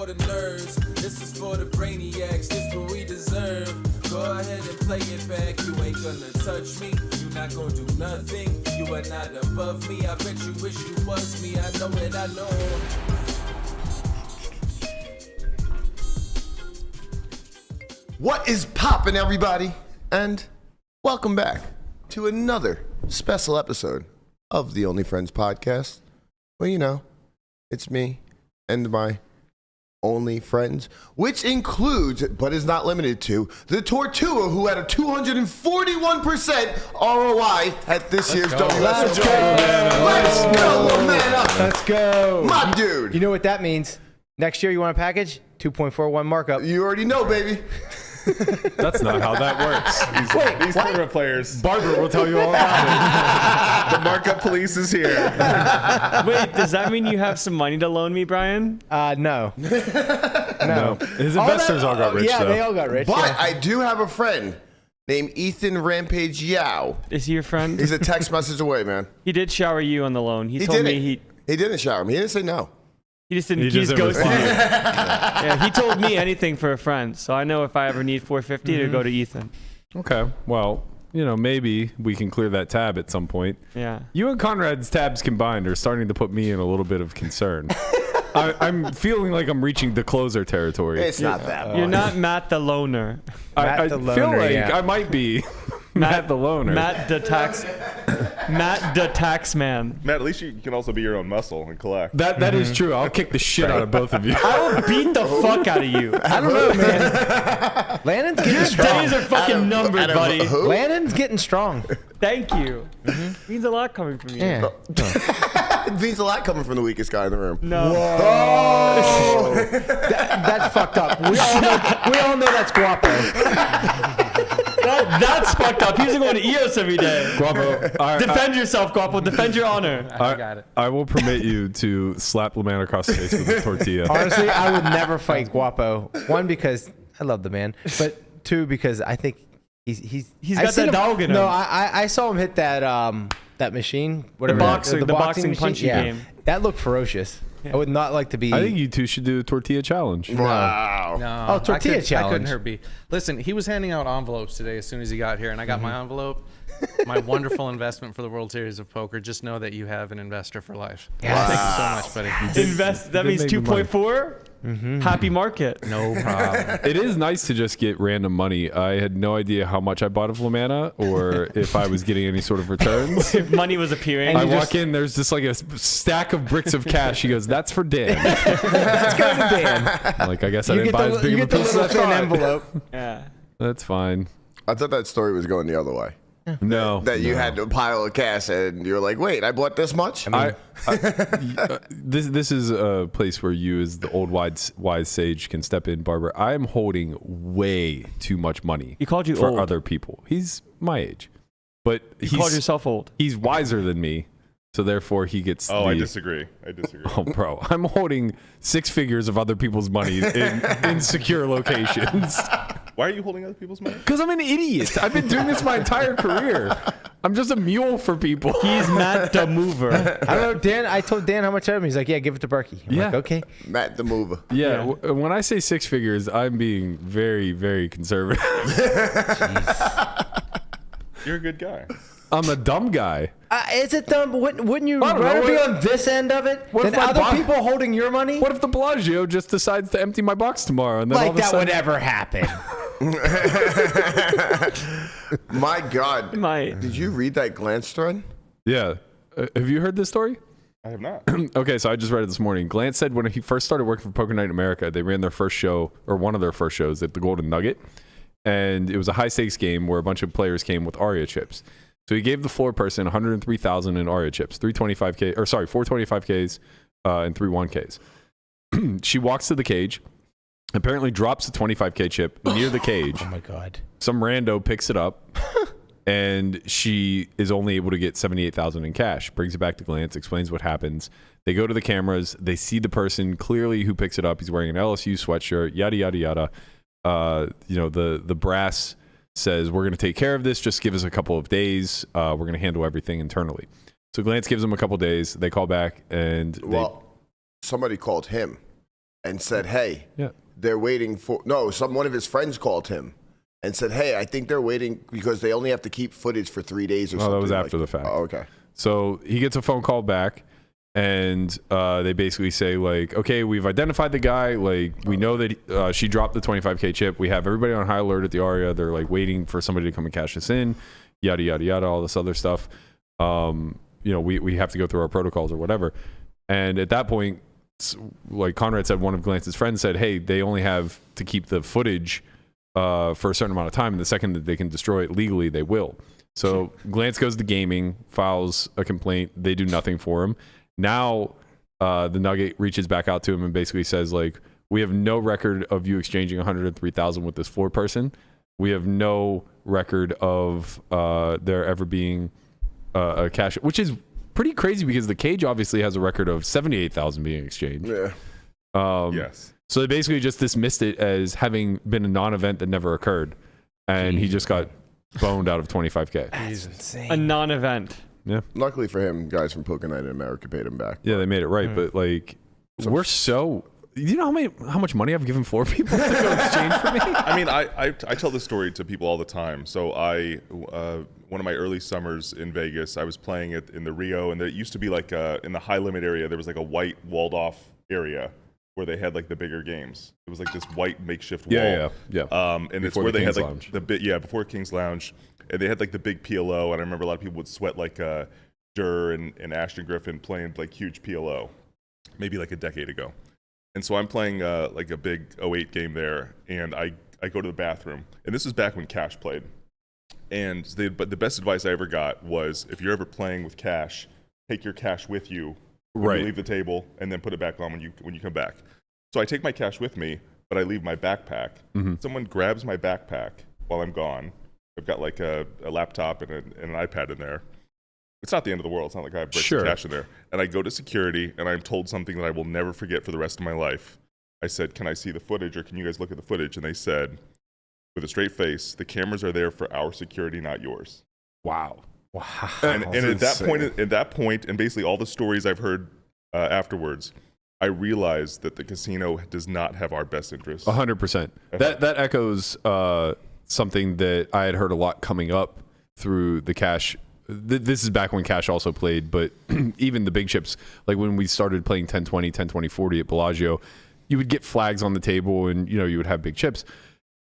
for the nerds. This is for the brainiacs. This what we deserve. Go ahead and play it back. You ain't gonna touch me. You not gonna do nothing. You are not above me. I bet you wish you was me. I know it. I know. What is poppin', everybody? And welcome back to another special episode of the Only Friends podcast. Well, you know, it's me and my only friends, which includes, but is not limited to, the Tortua, who had a 241% ROI at this year's WSOP. Let's go, man. Let's go. My dude. You know what that means? Next year, you want a package? 2.41 markup. You already know, baby. That's not how that works. These tournament players. Barber will tell you all about The markup police is here. Wait, does that mean you have some money to loan me, Brian? No. No. His investors all got rich, yeah, though. they all got rich. But yeah. I do have a friend named Ethan Rampage Yao. Is he your friend? He's a text message away, man. He did shower you on the loan. He told didn't. me He didn't shower me. He didn't say no. he just didn't. He He just just ghosted you. didn't Yeah, he told me anything for a friend, so I know if I ever need 450 to go to Ethan. Okay. Well, you know, maybe we can clear that tab at some point. Yeah. You and Conrad's tabs combined are starting to put me in a little bit of concern. I'm feeling like I'm reaching the closer territory. It's not that. You're not Matt the loner. I the feel loner, like yeah. I might be Matt the loner. Matt the tax man. Matt, at least you can also be your own muscle and collect. That is true. I'll kick the shit out of both of you. I will beat the fuck out of you. I don't know, man. Landon's getting Your strong. days are fucking numbered, buddy. Who? Landon's getting strong. Thank you. Means a lot coming from you. Yeah. It means a lot coming from the weakest guy in the room. No. That's fucked up. We all know that's Guapo. That's fucked up. He's going to EOS every day. Guapo, Defend yourself, Guapo. Defend your honor. I got it. I will permit you to slap Laman across the face with a tortilla. Honestly, I would never fight Guapo. One, because I love the man. But two, because I think he's got that dog in him. No, I saw him hit that machine. Whatever. The boxing machine. punching game. That looked ferocious. I would not like to be. I think you two should do a tortilla challenge. Wow. No. Oh, tortilla I challenge. couldn't hurt B. Listen, he was handing out envelopes today as soon as he got here, and I got my envelope. My wonderful investment for the World Series of Poker. Just know that you have an investor for life. Yes. Thank you so much, buddy. Invest. That means make the money. 2.4. Happy market. No problem. It is nice to just get random money. I had no idea how much I bought of Lamanna or if I was getting any sort of returns. If money was appearing. I walk in, there's just like a stack of bricks of cash. He goes, "That's for Dan." Let's go to Dan. I'm like, I guess I You didn't get buy the, as big you of get a the piece little as I thin thought. envelope. Yeah. That's fine. I thought that story was going the other way. No. That you had a pile of cash and you're like, wait, I bought this much? This is a place where you, as the old wise sage, can step in, Barber. I am holding way too much money. He called you for old. other people. He's my age, but You called yourself old. He's wiser than me, so therefore he gets. I disagree. Oh, bro, I'm holding 6 figures of other people's money in secure locations. Why are you holding other people's money? Because I'm an idiot. I've been doing this my entire career. I'm just a mule for people. He's Matt the mover. I don't know, Dan. I told Dan how much I had him. He's like, yeah, give it to Berkey. I'm like, okay. Matt the mover. Yeah, when I say 6 figures, I'm being very, very conservative. You're a good guy. I'm a dumb guy. Is it dumb? Wouldn't you I don't know. rather be on this end of it What if than my other boss- people holding your money? What if the Bellagio just decides to empty my box tomorrow? And then all Like of a that sudden, would ever happen. My God. Might. Did you read that glance thread? Yeah. Have you heard this story? I have not. Okay, so I just read it this morning. Glance said when he first started working for Poker Night in America, they ran their first show, or one of their first shows, at the Golden Nugget. And it was a high stakes game where a bunch of players came with Aria chips. So he gave the floor person 103,000 in Aria chips, 425Ks, and 3 1Ks. She walks to the cage, apparently drops a 25K chip near the cage. Oh my God. Some rando picks it up, and she is only able to get 78,000 in cash. Brings it back to Glance, explains what happens. They go to the cameras. They see the person clearly who picks it up. He's wearing an LSU sweatshirt, yada, yada, yada. The brass says, we're going to take care of this. Just give us a couple of days. We're going to handle everything internally. So Glance gives them a couple of days. They call back and Well, somebody called him and said, "Hey, Yeah. they're waiting for." No, one of his friends called him and said, "Hey, I think they're waiting because they only have to keep footage for 3 days or something." that was after the fact. Oh, okay. So he gets a phone call back, and they basically say, like, okay, we've identified the guy. Like, we know that she dropped the 25K chip. We have everybody on high alert at the ARIA. They're, like, waiting for somebody to come and cash this in, yada, yada, yada, all this other stuff. We have to go through our protocols or whatever. And at that point, like Conrad said, one of Glance's friends said, hey, they only have to keep the footage for a certain amount of time. And the second that they can destroy it legally, they will. So Glance goes to gaming, files a complaint. They do nothing for him. Now the Nugget reaches back out to him and basically says, like, we have no record of you exchanging 103,000 with this floor person. We have no record of there ever being a cash, which is pretty crazy because the cage obviously has a record of 78,000 being exchanged. Yeah. Yes. So they basically just dismissed it as having been a non-event that never occurred, and he just got boned out of 25K. That's insane. A non-event. Yeah. Luckily for him, guys from Poker Night in America paid him back. Yeah, they made it right, but like, we're so. You know how much money I've given floor people to go exchange for me? I mean, I tell this story to people all the time. So one of my early summers in Vegas, I was playing it in the Rio, and there used to be like in the high limit area, there was like a white walled off area where they had like the bigger games. It was like this white makeshift wall. Yeah. And Before it's where the they had King's like Lounge. before King's Lounge, and they had like the big PLO. And I remember a lot of people would sweat like Durr and Ashton Griffin playing like huge PLO, maybe like a decade ago. And so I'm playing like a big 08 game there, and I go to the bathroom. And this is back when Cash played. And but the best advice I ever got was, if you're ever playing with Cash, take your cash with you when you leave the table, and then put it back on when you come back. So I take my cash with me, but I leave my backpack. Mm-hmm. Someone grabs my backpack while I'm gone. I've got like a laptop and an iPad in there. It's not the end of the world. It's not like I have bricks of cash in there. And I go to security, and I'm told something that I will never forget for the rest of my life. I said, can I see the footage, or can you guys look at the footage? And they said, with a straight face, the cameras are there for our security, not yours. Wow. And at that point, and basically all the stories I've heard afterwards, I realized that the casino does not have our best interest. 100%. That echoes something that I had heard a lot coming up through the Cash. This is back when Cash also played, but even the big chips, like when we started playing 10-20, 10-20, 40 at Bellagio, you would get flags on the table, and you would have big chips.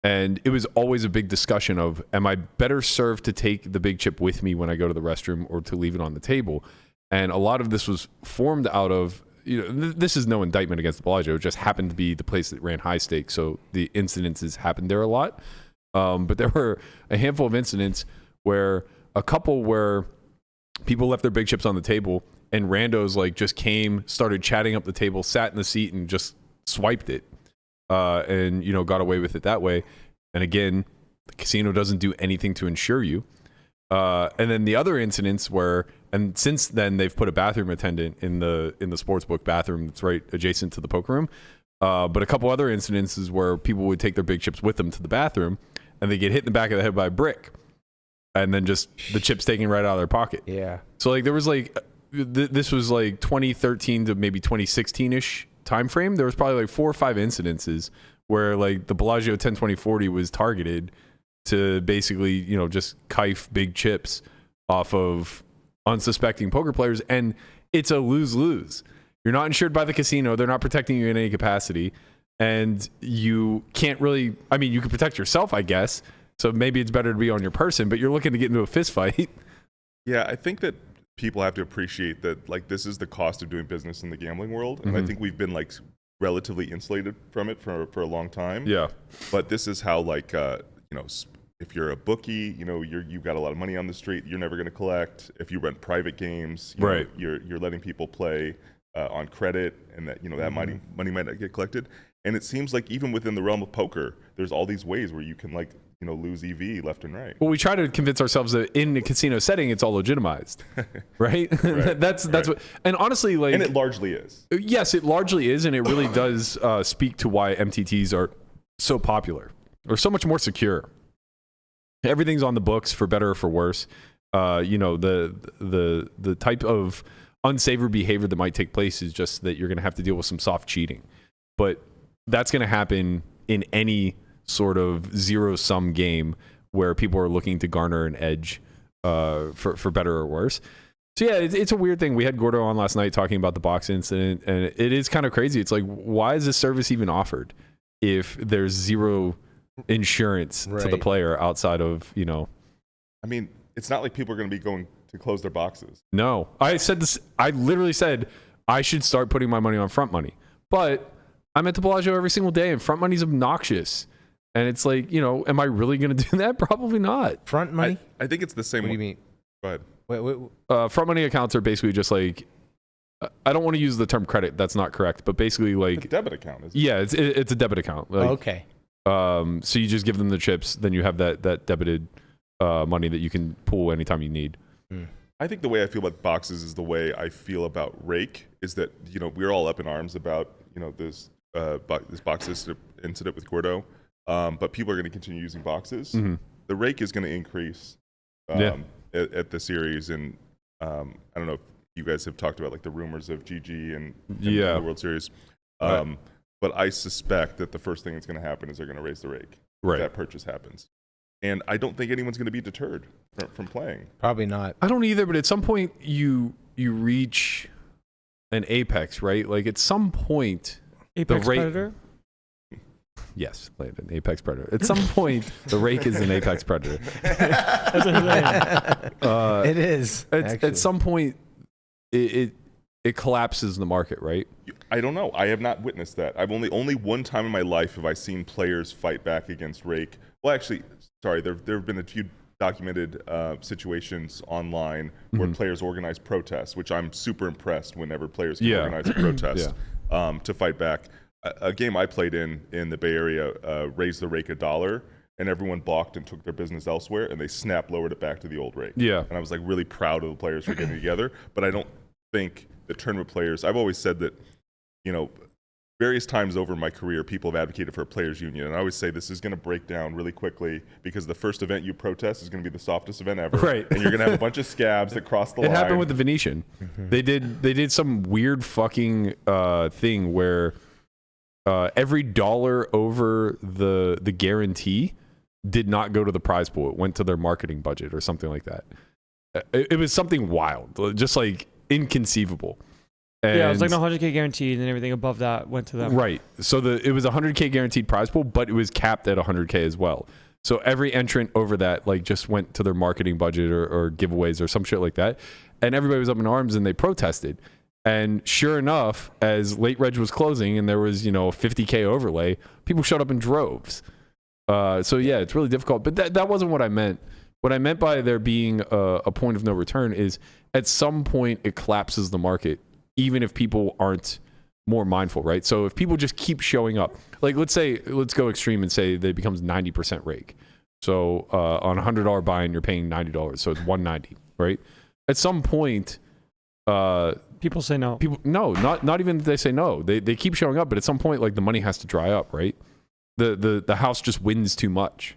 And it was always a big discussion of, am I better served to take the big chip with me when I go to the restroom, or to leave it on the table? And a lot of this was formed out of, this is no indictment against the Bellagio. It just happened to be the place that ran high stakes, so the incidences happened there a lot. But there were a handful of incidents where people left their big chips on the table, and randos like just came, started chatting up the table, sat in the seat, and just swiped it. And got away with it that way. And again, the casino doesn't do anything to insure you. And then the other incidents where, and since then they've put a bathroom attendant in the sportsbook bathroom that's right adjacent to the poker room. But a couple other incidences where people would take their big chips with them to the bathroom, and they get hit in the back of the head by a brick, and then just the chips taken right out of their pocket. Yeah. So like there was like this was like 2013 to maybe 2016-ish time frame. There was probably like 4 or 5 incidences where like the Bellagio 10-20-40 was targeted to basically just kife big chips off of unsuspecting poker players, and it's a lose-lose. You're not insured by the casino, they're not protecting you in any capacity, and you can't really, I mean, you can protect yourself, I guess, so maybe it's better to be on your person, but you're looking to get into a fist fight. Yeah, I think that people have to appreciate that, like, this is the cost of doing business in the gambling world, and I think we've been like relatively insulated from it for a long time. Yeah. But this is how, like, if you're a bookie, you've got a lot of money on the street, you're never going to collect. If you rent private games, you're letting people play on credit, and that that money might not get collected. And it seems like even within the realm of poker, there's all these ways where you can lose EV left and right. Well, we try to convince ourselves that in a casino setting, it's all legitimized, right? That's what. And honestly, like, and it largely is. Yes, it largely is, and it really does speak to why MTTs are so popular or so much more secure. Everything's on the books, for better or for worse. The type of unsavory behavior that might take place is just that you're going to have to deal with some soft cheating. But that's going to happen in any sort of zero-sum game where people are looking to garner an edge for better or worse. So yeah, it's a weird thing. We had Gordo on last night talking about the box incident, and it is kind of crazy. It's like, why is this service even offered if there's zero insurance to the player outside of, you know? I mean, it's not like people are going to be going to close their boxes. No, I said this. I literally said I should start putting my money on front money, but I'm at the Bellagio every single day, and front money's obnoxious. And it's like, you know, am I really going to do that? Probably not. Front money? I think it's the same. What do you mean? Go ahead. Wait. Front money accounts are basically just like, I don't want to use the term credit. That's not correct. But basically, like, a debit account, isn't it? Yeah, it's a debit account. Like, okay. So you just give them the chips, then you have that debited money that you can pull anytime you need. I think the way I feel about boxes is the way I feel about rake. Is that, you know, we're all up in arms about, you know, this box incident with Gordo, but people are going to continue using boxes. Mm-hmm. The rake is going to increase at the series, and I don't know if you guys have talked about like the rumors of GG and the World Series, but I suspect that the first thing that's going to happen is they're going to raise the rake if that purchase happens. And I don't think anyone's going to be deterred from playing. Probably not. I don't either, but at some point you reach an apex, right? Like at some point, Apex predator? Yes, Landon, apex predator. At some point, the rake is an apex predator. That's what I'm saying. It is. At some point, it collapses the market, right? I don't know. I have not witnessed that. I've only one time in my life have I seen players fight back against rake. Well, actually, sorry, there have been a few documented situations online where players organize protests, which I'm super impressed whenever players can organize a protest to fight back. A game I played in the Bay Area raised the rake $1, and everyone balked and took their business elsewhere, and they lowered it back to the old rate. Yeah. And I was like really proud of the players for getting together, but I don't think the tournament players, I've always said that, you know, various times over my career, people have advocated for a players union, and I always say this is going to break down really quickly because the first event you protest is going to be the softest event ever, right? And you're going to have a bunch of scabs that cross the line. It happened with the Venetian. They did some weird fucking thing where every dollar over the guarantee did not go to the prize pool. It went to their marketing budget or something like that. It was something wild, just like inconceivable. And yeah, it was like a 100K guaranteed, and everything above that went to them. Right. So it was a 100K guaranteed prize pool, but it was capped at 100K as well. So every entrant over that like just went to their marketing budget or giveaways or some shit like that. And everybody was up in arms and they protested. And sure enough, as late reg was closing and there was, you know, a 50K overlay, people showed up in droves. So yeah, it's really difficult. But that wasn't what I meant. What I meant by there being a point of no return is at some point it collapses the market, even if people aren't more mindful, right? So if people just keep showing up, like let's go extreme and say they becomes 90% rake. So on a $100 buy-in, you're paying $90, so it's $190, right? At some point, people say no. Not even that they say no. They keep showing up, but at some point, like the money has to dry up, right? The house just wins too much.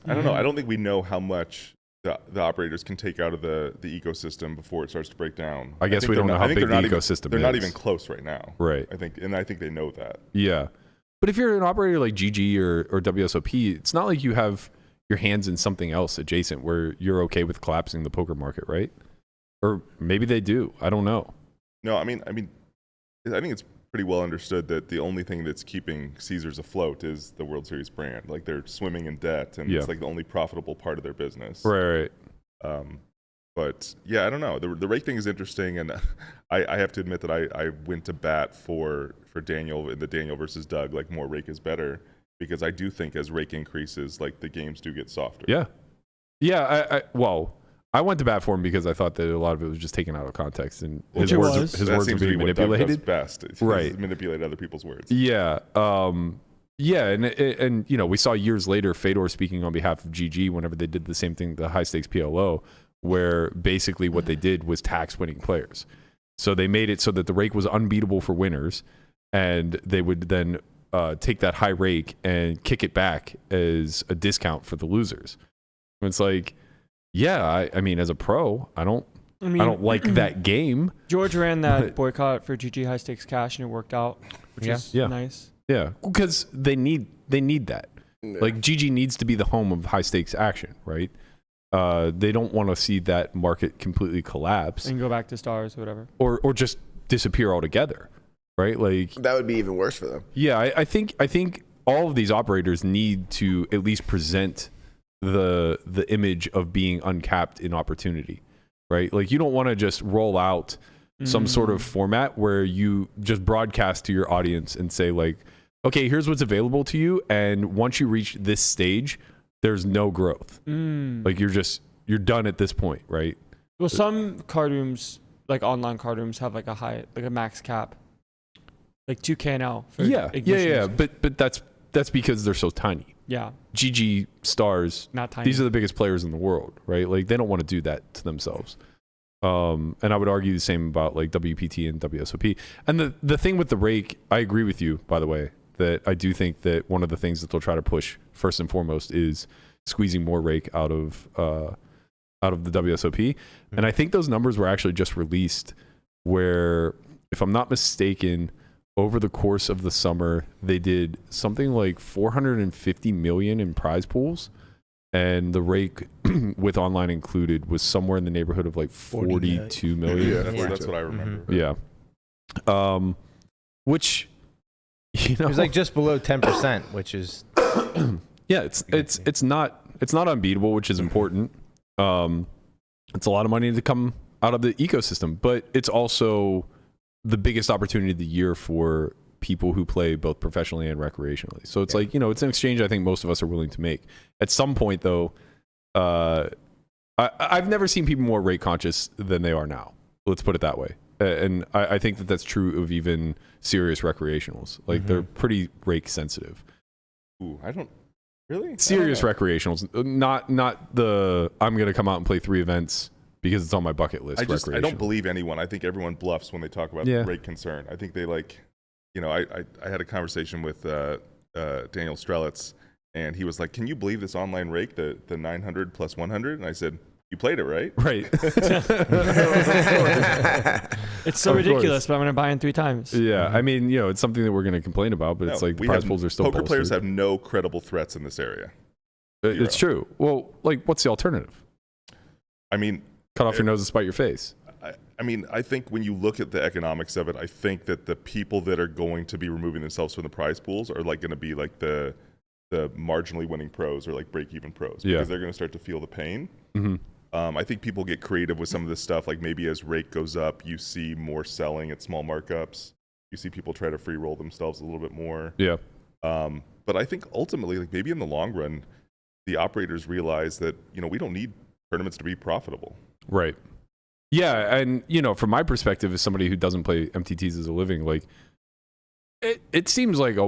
I don't know. I don't think we know how much the operators can take out of the ecosystem before it starts to break down. I guess we don't know how big the ecosystem is. They're not even close right now. Right. I think they know that. Yeah. But if you're an operator like GG or WSOP, it's not like you have your hands in something else adjacent where you're okay with collapsing the poker market, right? Or maybe they do. I don't know. No, I think it's pretty well understood that the only thing that's keeping Caesars afloat is the World Series brand. Like they're swimming in debt, and it's like the only profitable part of their business. Right. But yeah, I don't know. The rake thing is interesting, and I have to admit that I went to bat for Daniel in the Daniel versus Doug. Like more rake is better because I do think as rake increases, like the games do get softer. Yeah. Yeah. I went to bat for him because I thought that a lot of it was just taken out of context and his words were being manipulated. Best. Right. Manipulate other people's words. Yeah. Yeah. And you know, we saw years later Fedor speaking on behalf of GG whenever they did the same thing, the high stakes PLO, where basically what they did was tax winning players. So they made it so that the rake was unbeatable for winners, and they would then take that high rake and kick it back as a discount for the losers. And it's like, yeah, I mean, as a pro, I don't I mean, I don't like that game. George ran that But- boycott for GG high stakes cash and it worked out, which is Yeah. nice. Yeah, because they need that. Like GG needs to be the home of high stakes action, right? They don't want to see that market completely collapse And go back to stars or whatever. or just disappear altogether, right? Like, That would be even worse for them. yeah, I think all of these operators need to at least present the image of being uncapped in opportunity, right? Like, you don't want to just roll out some sort of format where you just broadcast to your audience and say, like, okay, here's what's available to you, and once you reach this stage, there's no growth. Like, you're done at this point, right? Well, some card rooms, like online card rooms, have like a max cap, like 2K now. For ignitions. But that's because they're so tiny. Yeah, GG stars, not tiny. these are the biggest players in the world, right? Like, they don't want to do that to themselves. And I would argue the same about like WPT and WSOP. And the thing with the rake, I agree with you, by the way, that I do think that one of the things that they'll try to push first and foremost is squeezing more rake out of the WSOP. And I think those numbers were actually just released where, if I'm not mistaken, over the course of the summer, they did something like 450 million in prize pools. And the rake with online included was somewhere in the neighborhood of like 42 million. Yeah, that's what I remember. Yeah. Which, you know, It was like just below 10%, which is yeah, it's not unbeatable, which is important. It's a lot of money to come out of the ecosystem, but it's also the biggest opportunity of the year for people who play both professionally and recreationally. So it's like, you know, it's an exchange I think most of us are willing to make. At some point, though, I've never seen people more rate conscious than they are now. Let's put it that way. And I think that that's true of even serious recreationals. Like, they're pretty rake sensitive. Ooh, I don't really Serious recreationals, not the I'm going to come out and play 3 events because it's on my bucket list. I don't believe anyone. I think everyone bluffs when they talk about rate concern. I think they like, you know, I had a conversation with Daniel Strelitz, and he was like, "Can you believe this online rake, the 900 plus 100?" And I said, "You played it, right?" Right. It's so ridiculous, but I'm going to buy in 3 times. Yeah, I mean, you know, it's something that we're going to complain about, but it's like the prize pools are still poker players bolstered. have no credible threats in this area. It's true. Well, like, what's the alternative? I mean, Cut off your nose and spite your face. I mean, I think when you look at the economics of it, I think that the people that are going to be removing themselves from the prize pools are like going to be like the marginally winning pros or like break-even pros, because they're going to start to feel the pain. I think people get creative with some of this stuff. Like, maybe as rake goes up, you see more selling at small markups. You see people try to free roll themselves a little bit more. Yeah. But I think ultimately, like, maybe in the long run, the operators realize that, you know, we don't need tournaments to be profitable. Right. Yeah, and you know, from my perspective as somebody who doesn't play MTTs as a living, like, it seems like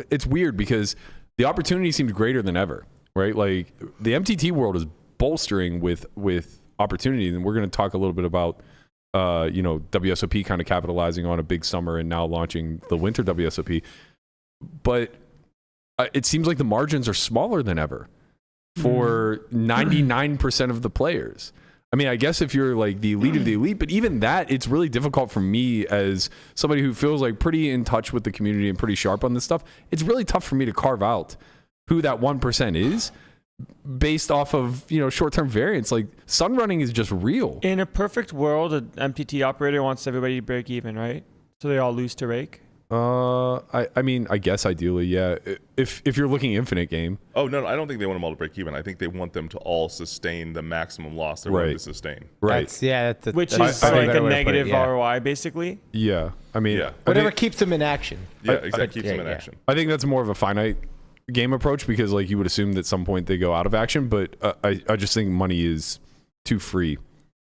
it's weird because the opportunity seems greater than ever, right? Like, the MTT world is bolstering with opportunity, and we're going to talk a little bit about you know, WSOP kind of capitalizing on a big summer and now launching the winter WSOP. But it seems like the margins are smaller than ever for 99% of the players. I mean, I guess if you're like the elite of the elite, but even that, it's really difficult for me as somebody who feels like pretty in touch with the community and pretty sharp on this stuff. It's really tough for me to carve out who that 1% is based off of, you know, short-term variance. Like, sun running is just real. In a perfect world, an MTT operator wants everybody to break even, right? So they all lose to rake. I mean, I guess ideally, yeah. If you're looking infinite game. Oh, no, I don't think they want them all to break even. I think they want them to all sustain the maximum loss they're willing to sustain. Right. Which that's is probably a like better a way to put it, negative yeah. ROI, basically. Yeah. I mean, Whatever keeps them in action. Yeah, exactly. Keeps them in action. I think that's more of a finite game approach, because like you would assume that at some point they go out of action, but I just think money is too free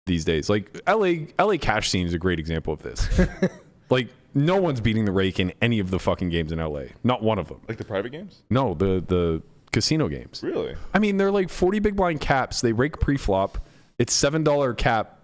these days. Like, LA cash scene is a great example of this. Like, no one's beating the rake in any of the fucking games in LA. Not one of them. Like the private games? No, the casino games. Really? I mean, they're like 40 big blind caps. They rake pre-flop. It's $7 cap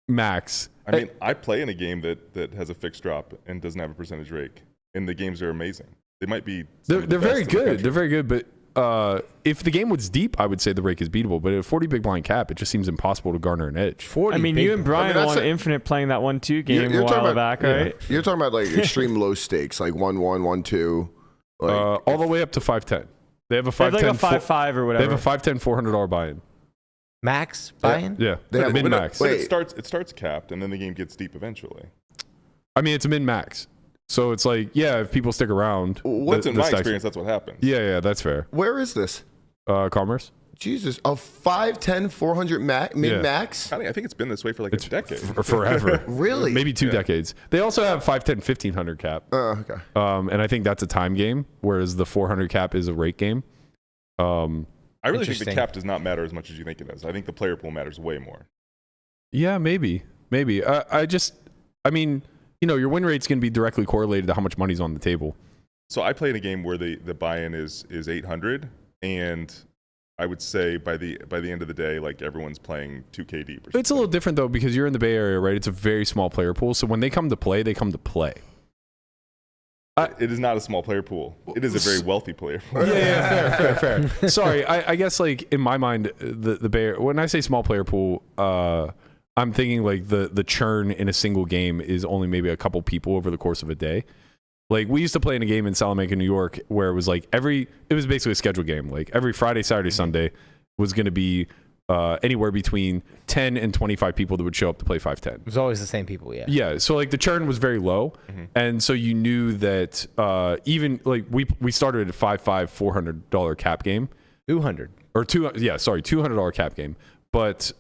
max. I mean, I play in a game that has a fixed drop and doesn't have a percentage rake, and the games are amazing. They might be. They're very good. They're very good, but if the game was deep, I would say the rake is beatable. But at a 40 big blind cap, it just seems impossible to garner an edge. 40 I mean, you and Brian won Infinite playing that 1-2 game a while back, right? You're talking about like extreme low stakes, like 1-1, 1-2. Like, all the way up to 510. They have a 510. Like a 5-5 or whatever. They have a 510 $400 buy-in. Max buy-in? Yeah, They have- min max. But it starts capped, and then the game gets deep eventually. I mean, it's a min max. So it's like, yeah, if people stick around. What's in my experience, that's what happens. Yeah, that's fair. where is this? Commerce. Jesus, a 510 400 mid max. I think it's been this way for like a decade. Forever. Really? Maybe 2 decades. They also have 510 1500 cap. Okay. And I think that's a time game, whereas the 400 cap is a rake game. I really think the Interesting. cap does not matter as much as you think it does. I think the player pool matters way more. Yeah, maybe. I mean, you know, your win rate's going to be directly correlated to how much money's on the table. So I play in a game where the buy-in is 800, and I would say by the end of the day, like everyone's playing 2K deep. It's a little different though because you're in the Bay Area, right? It's a very small player pool, so when they come to play, they come to play. It is not a small player pool. It is a very wealthy player pool. Yeah, fair. Sorry, I guess like in my mind, the Bay Area, when I say small player pool, I'm thinking like the churn in a single game is only maybe a couple people over the course of a day. Like we used to play in a game in Salamanca, New York, where it was like it was basically a scheduled game. Like every Friday, Saturday, Sunday was going to be anywhere between 10 and 25 people that would show up to play 510. It was always the same people, yeah. Yeah, so like the churn was very low, and so you knew that even like we started at a 5-5 $400 cap game, 200 or $200 cap game, but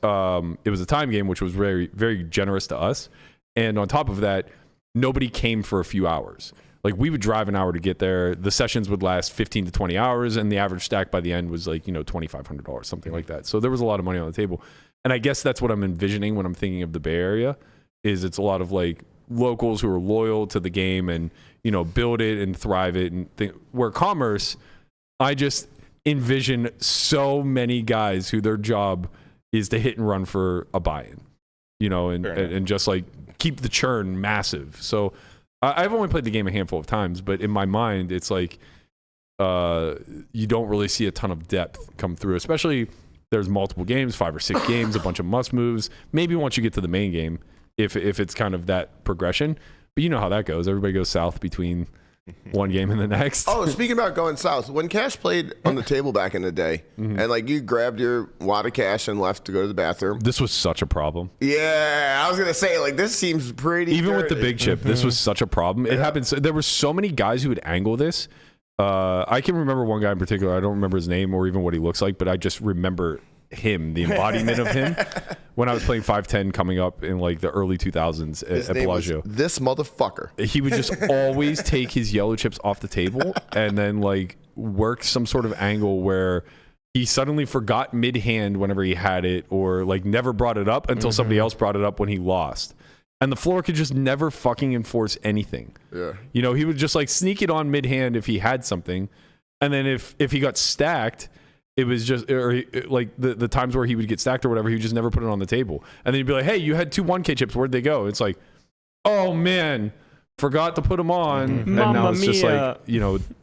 it was a time game, which was very very generous to us, and on top of that, nobody came for a few hours. Like we would drive an hour to get there. The sessions would last 15 to 20 hours, and the average stack by the end was like, $2,500, something like that. So there was a lot of money on the table. And I guess that's what I'm envisioning when I'm thinking of the Bay Area, is it's a lot of like locals who are loyal to the game and, build it and thrive it. And where Commerce, I just envision so many guys who their job is to hit and run for a buy-in, and just like keep the churn massive. So I've only played the game a handful of times, but in my mind, it's like you don't really see a ton of depth come through, especially there's multiple games, 5 or 6 games, a bunch of must moves. Maybe once you get to the main game, if it's kind of that progression, but you know how that goes. Everybody goes south between one game and the next. Oh, speaking about going south, when cash played on the table back in the day, and like you grabbed your wad of cash and left to go to the bathroom. This was such a problem. Yeah, I was gonna say like this seems pretty. Even with the dirty. big chip, this was such a problem. It happened. There were so many guys who would angle this. I can remember one guy in particular. I don't remember his name or even what he looks like, but I just remember him, the embodiment of him, when I was playing 510 coming up in like the early 2000s at Bellagio. This motherfucker. He would just always take his yellow chips off the table and then like work some sort of angle where he suddenly forgot mid-hand whenever he had it, or like never brought it up until somebody else brought it up when he lost. And the floor could just never fucking enforce anything. Yeah. He would just like sneak it on mid-hand if he had something. And then if he got stacked, it was just like the times where he would get stacked or whatever, he would just never put it on the table. And then he'd be like, hey, you had 2 1K chips. Where'd they go? It's like, oh, man, forgot to put them on. And now it's just like,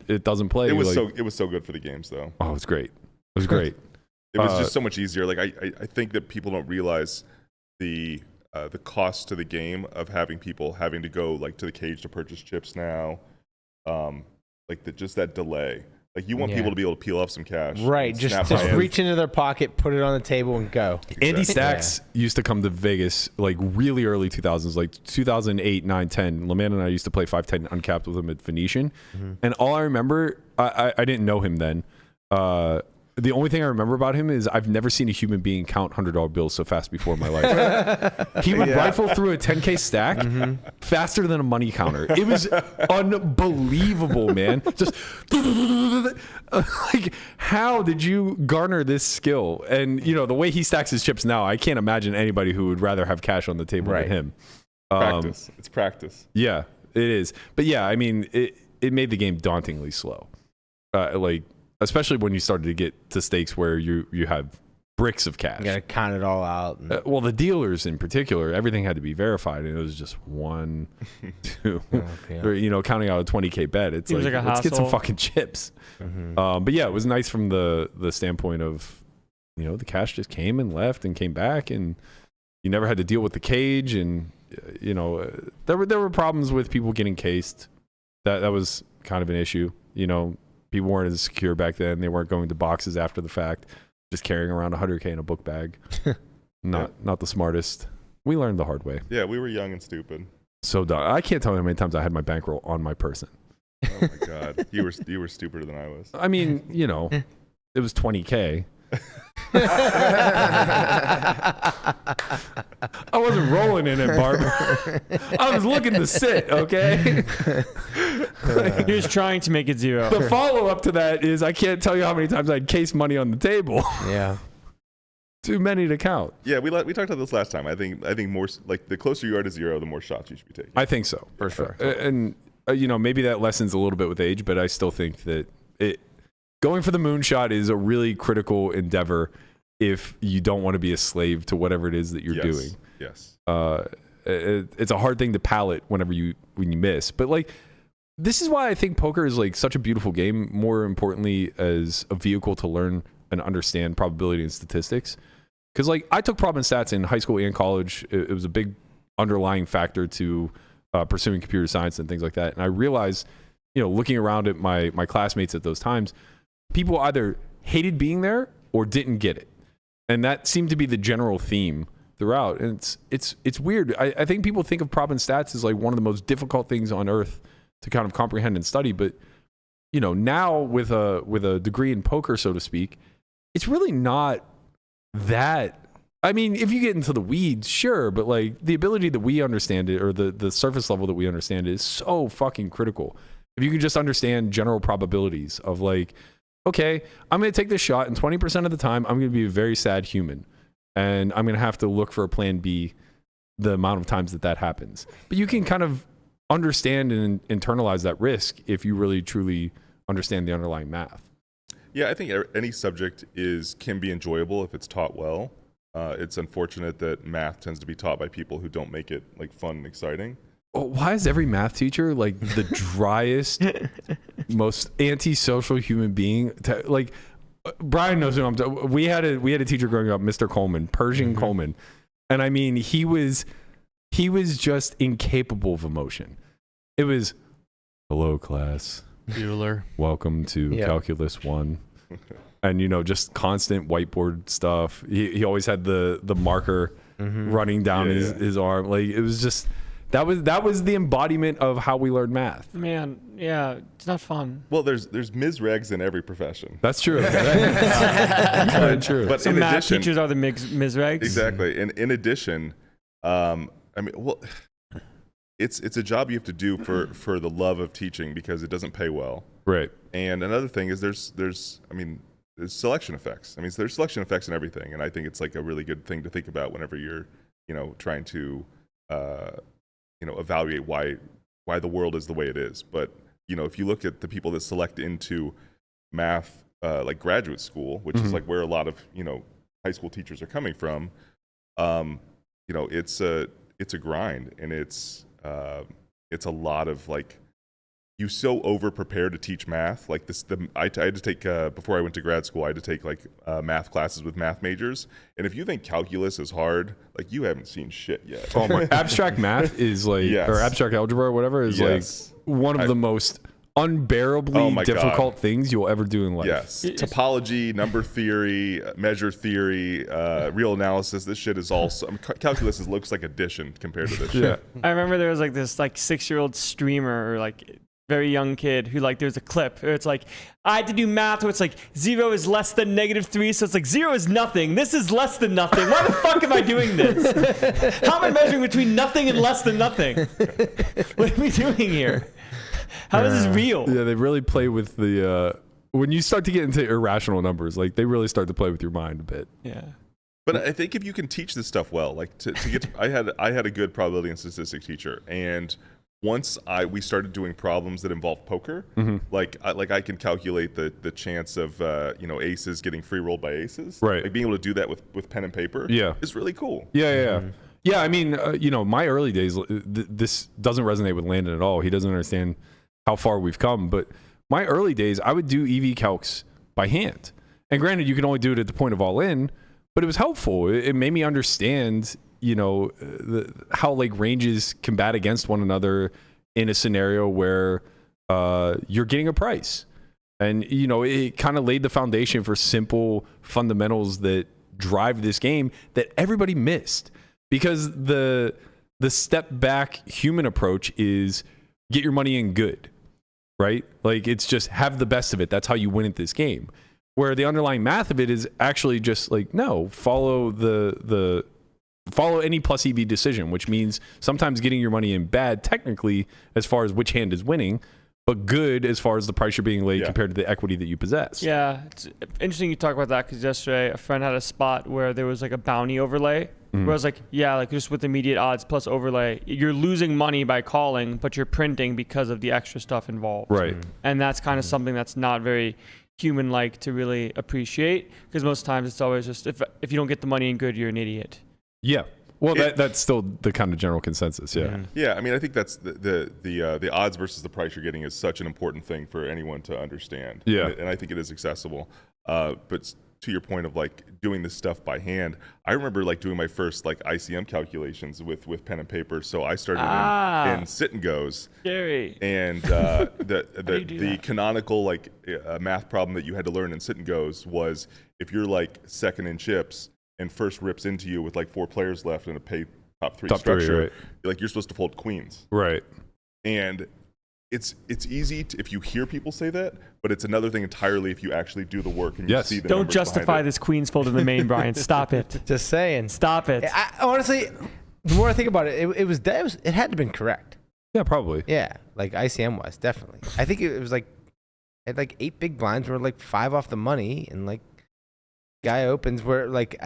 it doesn't play. It was so good for the games, though. Oh, it was great. It was great. It was just so much easier. Like I think that people don't realize the cost to the game of having people having to go like to the cage to purchase chips now. Just that delay. Like you want people to be able to peel off some cash. Right. Just reach into their pocket, put it on the table and go. Exactly. Andy Stacks used to come to Vegas like really early 2000s, like 2008, 9, 10. LeMan and I used to play 510 uncapped with him at Venetian. And all I remember, I didn't know him then. The only thing I remember about him is I've never seen a human being count $100 bills so fast before in my life. He would rifle through a 10K stack faster than a money counter. It was unbelievable, man. Just like, how did you garner this skill? And the way he stacks his chips now, I can't imagine anybody who would rather have cash on the table than him. Practice. It's practice. Yeah, it is. But yeah, I mean, it made the game dauntingly slow. Especially when you started to get to stakes where you have bricks of cash. You got to count it all out. And, Well, the dealers in particular, everything had to be verified, and it was just 1, 2, yeah. or, counting out a 20K bet. It's Seems like a let's get some hassle. fucking chips. Mhm. But yeah, it was nice from the standpoint of, the cash just came and left and came back, and you never had to deal with the cage, and there were problems with people getting cased. That was kind of an issue. People weren't as secure back then. They weren't going to boxes after the fact, just carrying around 100K in a book bag. Not the smartest. We learned the hard way. Yeah, we were young and stupid. So dumb. I can't tell you how many times I had my bankroll on my person. Oh my god, you were stupider than I was. I mean, it was 20K. I wasn't rolling in it, Barber. I was looking to sit, okay? He was trying to make it zero. The follow-up to that is I can't tell you how many times I'd case money on the table. Yeah. Too many to count. Yeah, we talked about this last time. I think more like the closer you are to zero, the more shots you should be taking. I think so. For sure. And maybe that lessens a little bit with age, but I still think that going for the moonshot is a really critical endeavor if you don't want to be a slave to whatever it is that you're doing. Yes. It's a hard thing to palate when you miss. But this is why I think poker is such a beautiful game. More importantly, as a vehicle to learn and understand probability and statistics. Because I took prob and stats in high school and college. It was a big underlying factor to pursuing computer science and things like that. And I realized, looking around at my classmates at those times, people either hated being there or didn't get it. And that seemed to be the general theme throughout. And it's weird. I think people think of prob and stats as one of the most difficult things on earth to kind of comprehend and study. But, now with a degree in poker, so to speak, it's really not that. I mean, if you get into the weeds, sure. But the ability that we understand it, or the surface level that we understand it, is so fucking critical. If you can just understand general probabilities of okay, I'm going to take this shot, and 20% of the time, I'm going to be a very sad human. And I'm going to have to look for a plan B the amount of times that happens. But you can kind of understand and internalize that risk if you really, truly understand the underlying math. Yeah, I think any subject can be enjoyable if it's taught well. It's unfortunate that math tends to be taught by people who don't make it fun and exciting. Why is every math teacher the driest, most antisocial human being? Brian knows who I'm talking. We had a teacher growing up, Mr. Coleman, Persian Coleman, and I mean he was just incapable of emotion. It was, hello class, Bueller. welcome to Calculus 1, and just constant whiteboard stuff. He always had the marker running down his arm. It was just. That was the embodiment of how we learned math. Man, yeah, it's not fun. Well, there's Ms. Regs in every profession. That's true. Very true. But So in math addition, teachers are the misregs? exactly. And in addition, it's a job you have to do for the love of teaching because it doesn't pay well. Right. And another thing is there's selection effects. There's selection effects in everything, and I think it's a really good thing to think about whenever you're trying to evaluate why the world is the way it is. But if you look at the people that select into math graduate school, which is where a lot of high school teachers are coming from, it's a grind, and it's a lot of you so over prepare to teach math. I had to take before I went to grad school, I had to take math classes with math majors. And if you think calculus is hard, you haven't seen shit yet. Oh my! Abstract math is or abstract algebra or whatever is one of the most unbearably difficult things you'll ever do in life. Yes, topology, number theory, measure theory, real analysis. This shit is all. Calculus looks like addition compared to this shit. I remember there was this 6-year-old streamer or very young kid who there's a clip where it's I had to do math where it's 0 is less than -3, so it's 0 is nothing. This is less than nothing. Why the fuck am I doing this? How am I measuring between nothing and less than nothing? What are we doing here? How is this real? Yeah, they really play with the when you start to get into irrational numbers, they really start to play with your mind a bit. Yeah. But I think if you can teach this stuff well, to get, I had a good probability and statistics teacher, and once we started doing problems that involve poker, like I can calculate the chance of aces getting free rolled by aces. Right. Like being able to do that with pen and paper. Yeah. Is really cool. Yeah. Yeah, I mean, my early days, this doesn't resonate with Landon at all. He doesn't understand how far we've come. But my early days, I would do EV calcs by hand. And granted, you can only do it at the point of all in, but it was helpful. It made me understand, how like ranges combat against one another in a scenario where you're getting a price. And, it kind of laid the foundation for simple fundamentals that drive this game that everybody missed. Because the step back human approach is get your money in good, right? Like it's just have the best of it. That's how you win at this game. Where the underlying math of it is actually just like, no, follow follow any plus EV decision, which means sometimes getting your money in bad technically as far as which hand is winning, but good as far as the price you're being laid compared to the equity that you possess. Yeah, it's interesting you talk about that because yesterday a friend had a spot where there was like a bounty overlay. Where I was like, yeah, like just with immediate odds plus overlay, you're losing money by calling, but you're printing because of the extra stuff involved. Right. And that's kind of something that's not very human-like to really appreciate because most times it's always just if you don't get the money in good, you're an idiot. Yeah. Well, that's still the kind of general consensus. Yeah. Yeah, I mean, I think that's the odds versus the price you're getting is such an important thing for anyone to understand. Yeah. And I think it is accessible. But to your point of like doing this stuff by hand, I remember like doing my first like ICM calculations with pen and paper. So I started in sit and goes. Scary. And the canonical like math problem that you had to learn in sit and goes was if you're like second in chips and first rips into you with like 4 players left in a top three structure, right. like you're supposed to fold queens. Right. And it's easy if you hear people say that, but it's another thing entirely if you actually do the work and you see the Don't numbers justify behind it. this queen's fold in the main, Brian. Stop it. Just saying. Stop it. Honestly, the more I think about it, it had to have been correct. Yeah, probably. Yeah, like ICM was definitely. I think it was like had like 8 big blinds were like 5 off the money, and like guy opens where like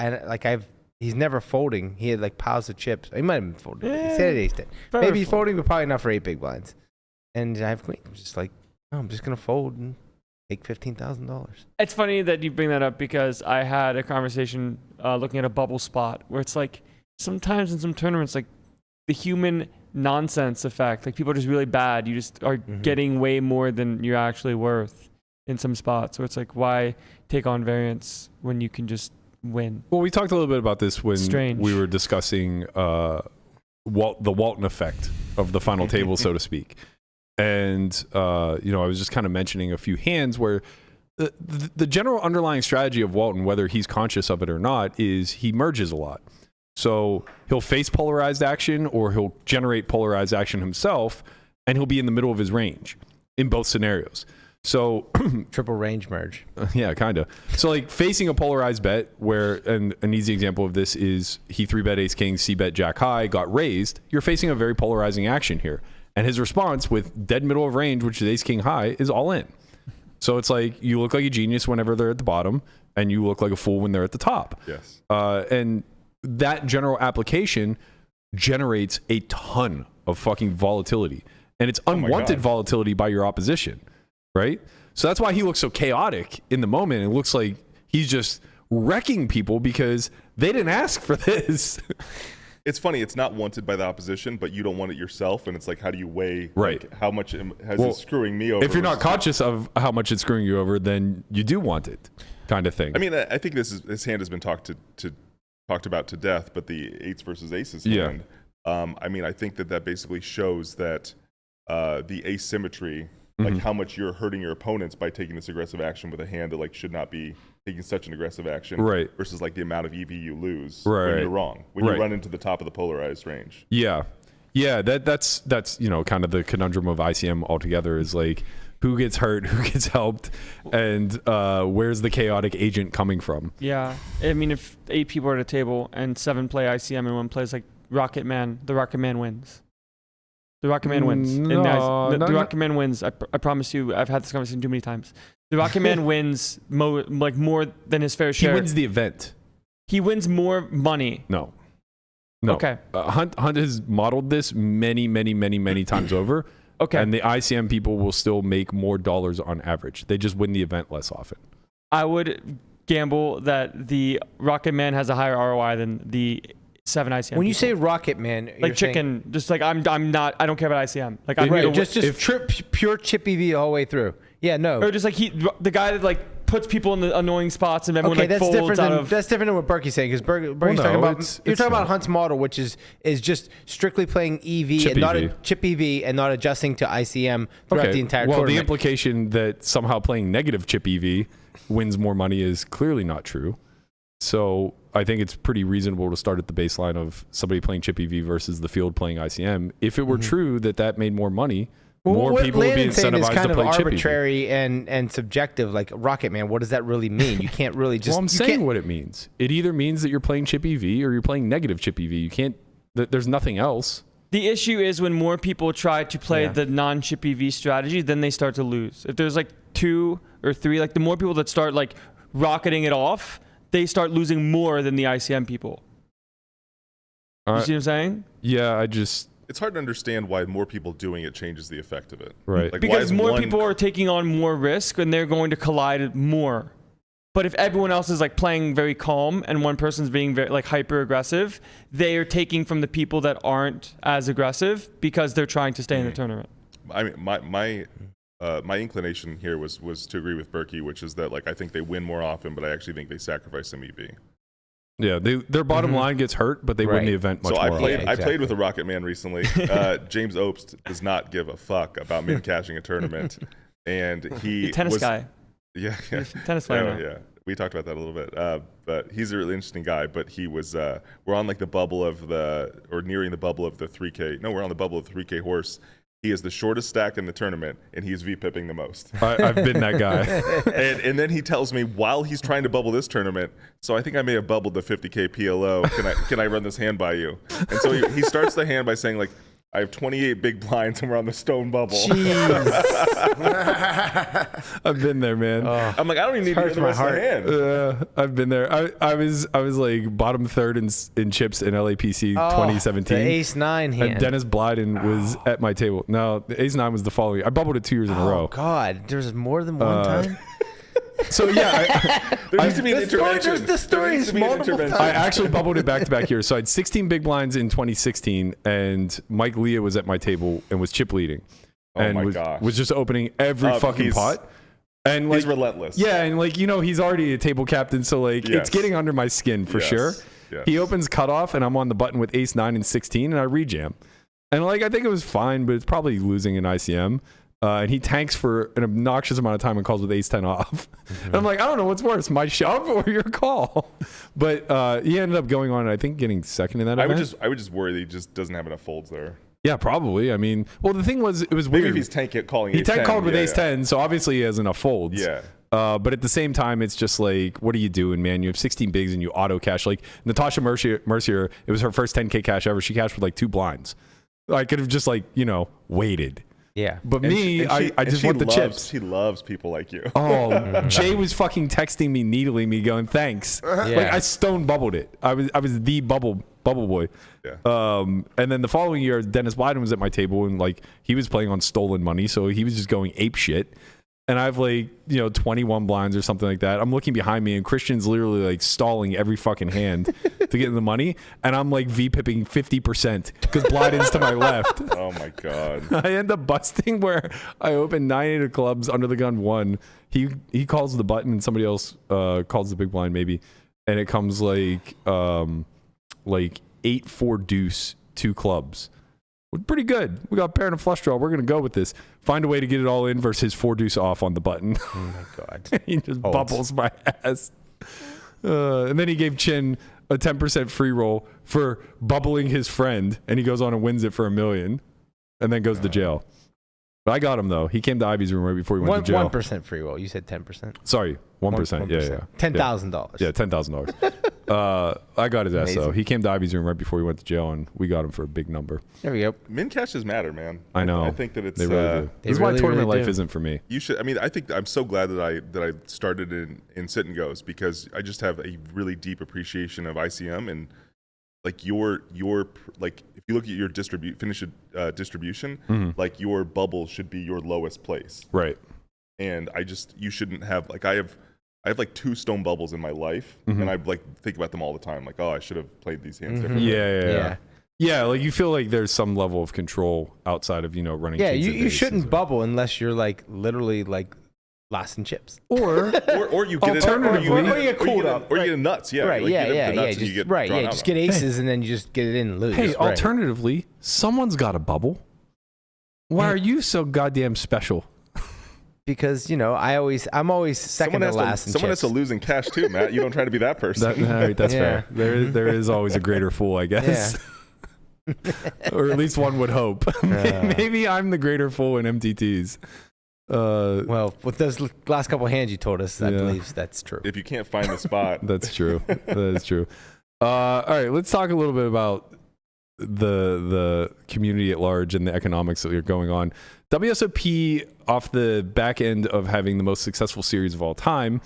he's never folding. He had like piles of chips. He might have been folding. He said he did. Maybe he's folding, but probably not for 8 big blinds. And I have queen. I'm just like, oh, I'm just gonna fold and take $15,000. It's funny that you bring that up because I had a conversation looking at a bubble spot where it's like sometimes in some tournaments, like the human nonsense effect, like people are just really bad. You just are getting way more than you're actually worth in some spots. So it's like, why take on variance when you can just win? Well, we talked a little bit about this when Strange. we were discussing the Walton effect of the final table, so to speak. And, I was just kind of mentioning a few hands where the general underlying strategy of Walton, whether he's conscious of it or not, is he merges a lot. So he'll face polarized action or he'll generate polarized action himself, and he'll be in the middle of his range in both scenarios. So triple range merge. Yeah, kind of. So like facing a polarized bet where, and an easy example of this is he 3-bet ace king, c-bet jack high, got raised. You're facing a very polarizing action here. And his response with dead middle of range, which is ace king high, is all in. So it's like you look like a genius whenever they're at the bottom, and you look like a fool when they're at the top. Yes. And that general application generates a ton of fucking volatility. And it's unwanted volatility by your opposition, right? So that's why he looks so chaotic in the moment. It looks like he's just wrecking people because they didn't ask for this. It's funny, it's not wanted by the opposition, but you don't want it yourself, and it's like, how do you weigh right. How much has it screwing me over? If you're not conscious of how much it's screwing you over, then you do want it, kind of thing. I mean, I think this hand has been talked about to death, but the 8s versus aces hand, I mean, I think that basically shows that the asymmetry, like how much you're hurting your opponents by taking this aggressive action with a hand that like should not be taking such an aggressive action, right? Versus like the amount of EV you lose when you're wrong, when you run into the top of the polarized range. Yeah. That's kind of the conundrum of ICM altogether is like who gets hurt, who gets helped, and where's the chaotic agent coming from? Yeah, I mean, if 8 people are at a table and 7 play ICM and 1 plays like Rocket Man, the Rocket Man wins. The Rocket Man wins. The Rocket Man wins. I promise you, I've had this conversation too many times. The Rocket Man wins more than his fair share. He wins the event. He wins more money. No. No. Okay. Hunt has modeled this many times over. Okay. And the ICM people will still make more dollars on average. They just win the event less often. I would gamble that the Rocket Man has a higher ROI than the 7 ICM. When you people. say Rocket Man, like you're chicken, just like I'm not. I don't care about ICM. Like I'm saying, just pure ChipEV all the way through. Yeah, no. Or just like the guy that like puts people in the annoying spots and everyone Okay, like that's folds different out than of. that's different than what Berkey's saying, because Berkey's no, talking about you're it's talking about not. Hunt's model, which is just strictly playing EV Chip and not EV. chip EV and not adjusting to ICM throughout the entire well, tournament. the implication that somehow playing negative chip EV wins more money is clearly not true. So I think it's pretty reasonable to start at the baseline of somebody playing chip EV versus the field playing ICM. If it were true that made more money, more what people would be Landon's saying is incentivized kind to of play chip EV. arbitrary and subjective. Like Rocket Man, what does that really mean? You can't really just. Well, I'm you saying can't- what it means. It either means that you're playing chip EV or you're playing negative chip EV. You can't. There's nothing else. The issue is when more people try to play the non-chip EV strategy, then they start to lose. If there's like 2 or 3, like the more people that start like rocketing it off, they start losing more than the ICM people. You see what I'm saying? Yeah, It's hard to understand why more people doing it changes the effect of it. Right. Like, why Because is more one- people are taking on more risk and they're going to collide more. But if everyone else is like playing very calm and one person's being very like hyper aggressive, they are taking from the people that aren't as aggressive because they're trying to stay in the tournament. I mean, my inclination here was to agree with Berkey, which is that like I think they win more often, but I actually think they sacrifice some EV. Yeah, their bottom line gets hurt, but they win the event much So more. I played with a Rocket Man recently. James Opes does not give a fuck about me cashing a tournament, and he Tennis was, guy. Yeah, Tennis player now. yeah. We talked about that a little bit, but he's a really interesting guy. But he was, we're on like the bubble of or nearing the bubble of the 3K. No, we're on the bubble of the 3K horse. He is the shortest stack in the tournament, and he's V-pipping the most. I've been that guy. and then he tells me while he's trying to bubble this tournament, so I think I may have bubbled the 50K PLO. Can I run this hand by you? And so he starts the hand by saying like, I have 28 big blinds and we're on the stone bubble. I've been there, man. I'm like, I don't even need to hurts the my rest of the hand. I've been there. I was like bottom third in chips in LAPC 2017. The ace 9 hand. And Dennis Blyden was at my table. No, the ace 9 was the following. I bubbled it 2 years in a row. Oh God, there's more than one time. So yeah, There needs to be an intervention. The story There needs is to be an multiple intervention. I actually bubbled it back to back years. So I had 16 big blinds in 2016, and Mike Leah was at my table and was chip leading, and my was, gosh. was just opening every fucking he's- pot. And like, He's relentless. yeah, and like he's already a table captain, so like Yes. it's getting under my skin for Yes. sure. Yes. He opens cutoff, and I'm on the button with ace 9 and 16, and I rejam, and like I think it was fine, but it's probably losing in ICM. And he tanks for an obnoxious amount of time and calls with ace 10 off. And I'm like, I don't know what's worse, my shove or your call. But he ended up going on, I think, getting second in that event. I would just worry that he just doesn't have enough folds there. Yeah, probably. I mean, well, the thing was, it was Maybe weird. if he's calling He ace tank 10, called with yeah, ace 10, so obviously he has enough folds. Yeah. But at the same time, it's just like, what are you doing, man? You have 16 bigs and you auto cash. Like Natasha Mercier, it was her first 10K cash ever. She cashed with like 2 blinds. I could have just like, waited. Yeah. But And me, she- I just she want the loves- chips. She loves people like you. Oh, Jay was fucking texting me, needling me, going, thanks. Like I stone bubbled it. I was the bubble boy. Yeah. And then the following year, Dennis Blyden was at my table, and like he was playing on stolen money, so he was just going ape shit. And I have like 21 blinds or something like that. I'm looking behind me, and Christian's literally like stalling every fucking hand to get in the money, and I'm like V-pipping 50% because Blyden's to my left. Oh my god. I end up busting where I open 9-8 of clubs under the gun 1. He calls the button and somebody else calls the big blind maybe, and it comes like 8-4 deuce 2 clubs. Pretty good. We got pair and a flush draw. We're gonna go with this. Find a way to get it all in versus his 4 deuce off on the button. Oh my God. He just bubbles my ass. And then he gave Chin a 10% free roll for bubbling his friend, and he goes on and wins it for $1 million, and then goes to jail. But I got him though. He came to Ivy's room right before he went to jail. 1% free roll. You said 10%. Sorry, 1%. Yeah. $10,000. Yeah, $10,000. I got his ass though. Amazing. He came to Ivy's room right before he went to jail, and we got him for a big number. There we go. Min caches matter, man. I know. I think that it's They really do. They This is why really, tournament really life do. isn't for me. you should. I mean, I think I'm so glad that I started in sit and goes because I just have a really deep appreciation of ICM, and like your like if you look at your distribution, like your bubble should be your lowest place. Right. And you shouldn't have like I have like 2 stone bubbles in my life, and I like think about them all the time. Like, oh, I should have played these hands differently. Yeah, like you feel like there's some level of control outside of running. Yeah, kings and you aces shouldn't bubble unless you're like literally like lost in chips. or you get Alternatively- or or you get cooled up. or you get nuts. Yeah, Right, like, yeah, you get yeah, the yeah. nuts and Just, you get right, drawn yeah. out Just on get aces and then you just get it in and lose. hey, right. alternatively, someone's got a bubble. Why are you so goddamn special? Because I'm always second to last in Someone has chips. to lose in cash too, Matt. You don't try to be that person. All right, that's Yeah. fair. There is always a greater fool, I guess. Or at least one would hope. Maybe I'm the greater fool in MTTs. Well, with those last couple hands you told us, I Yeah. believe that's true. If you can't find the spot, That's true. That is true. All right, let's talk a little bit about the community at large and the economics that are going on. WSOP, off the back end of having the most successful series of all time,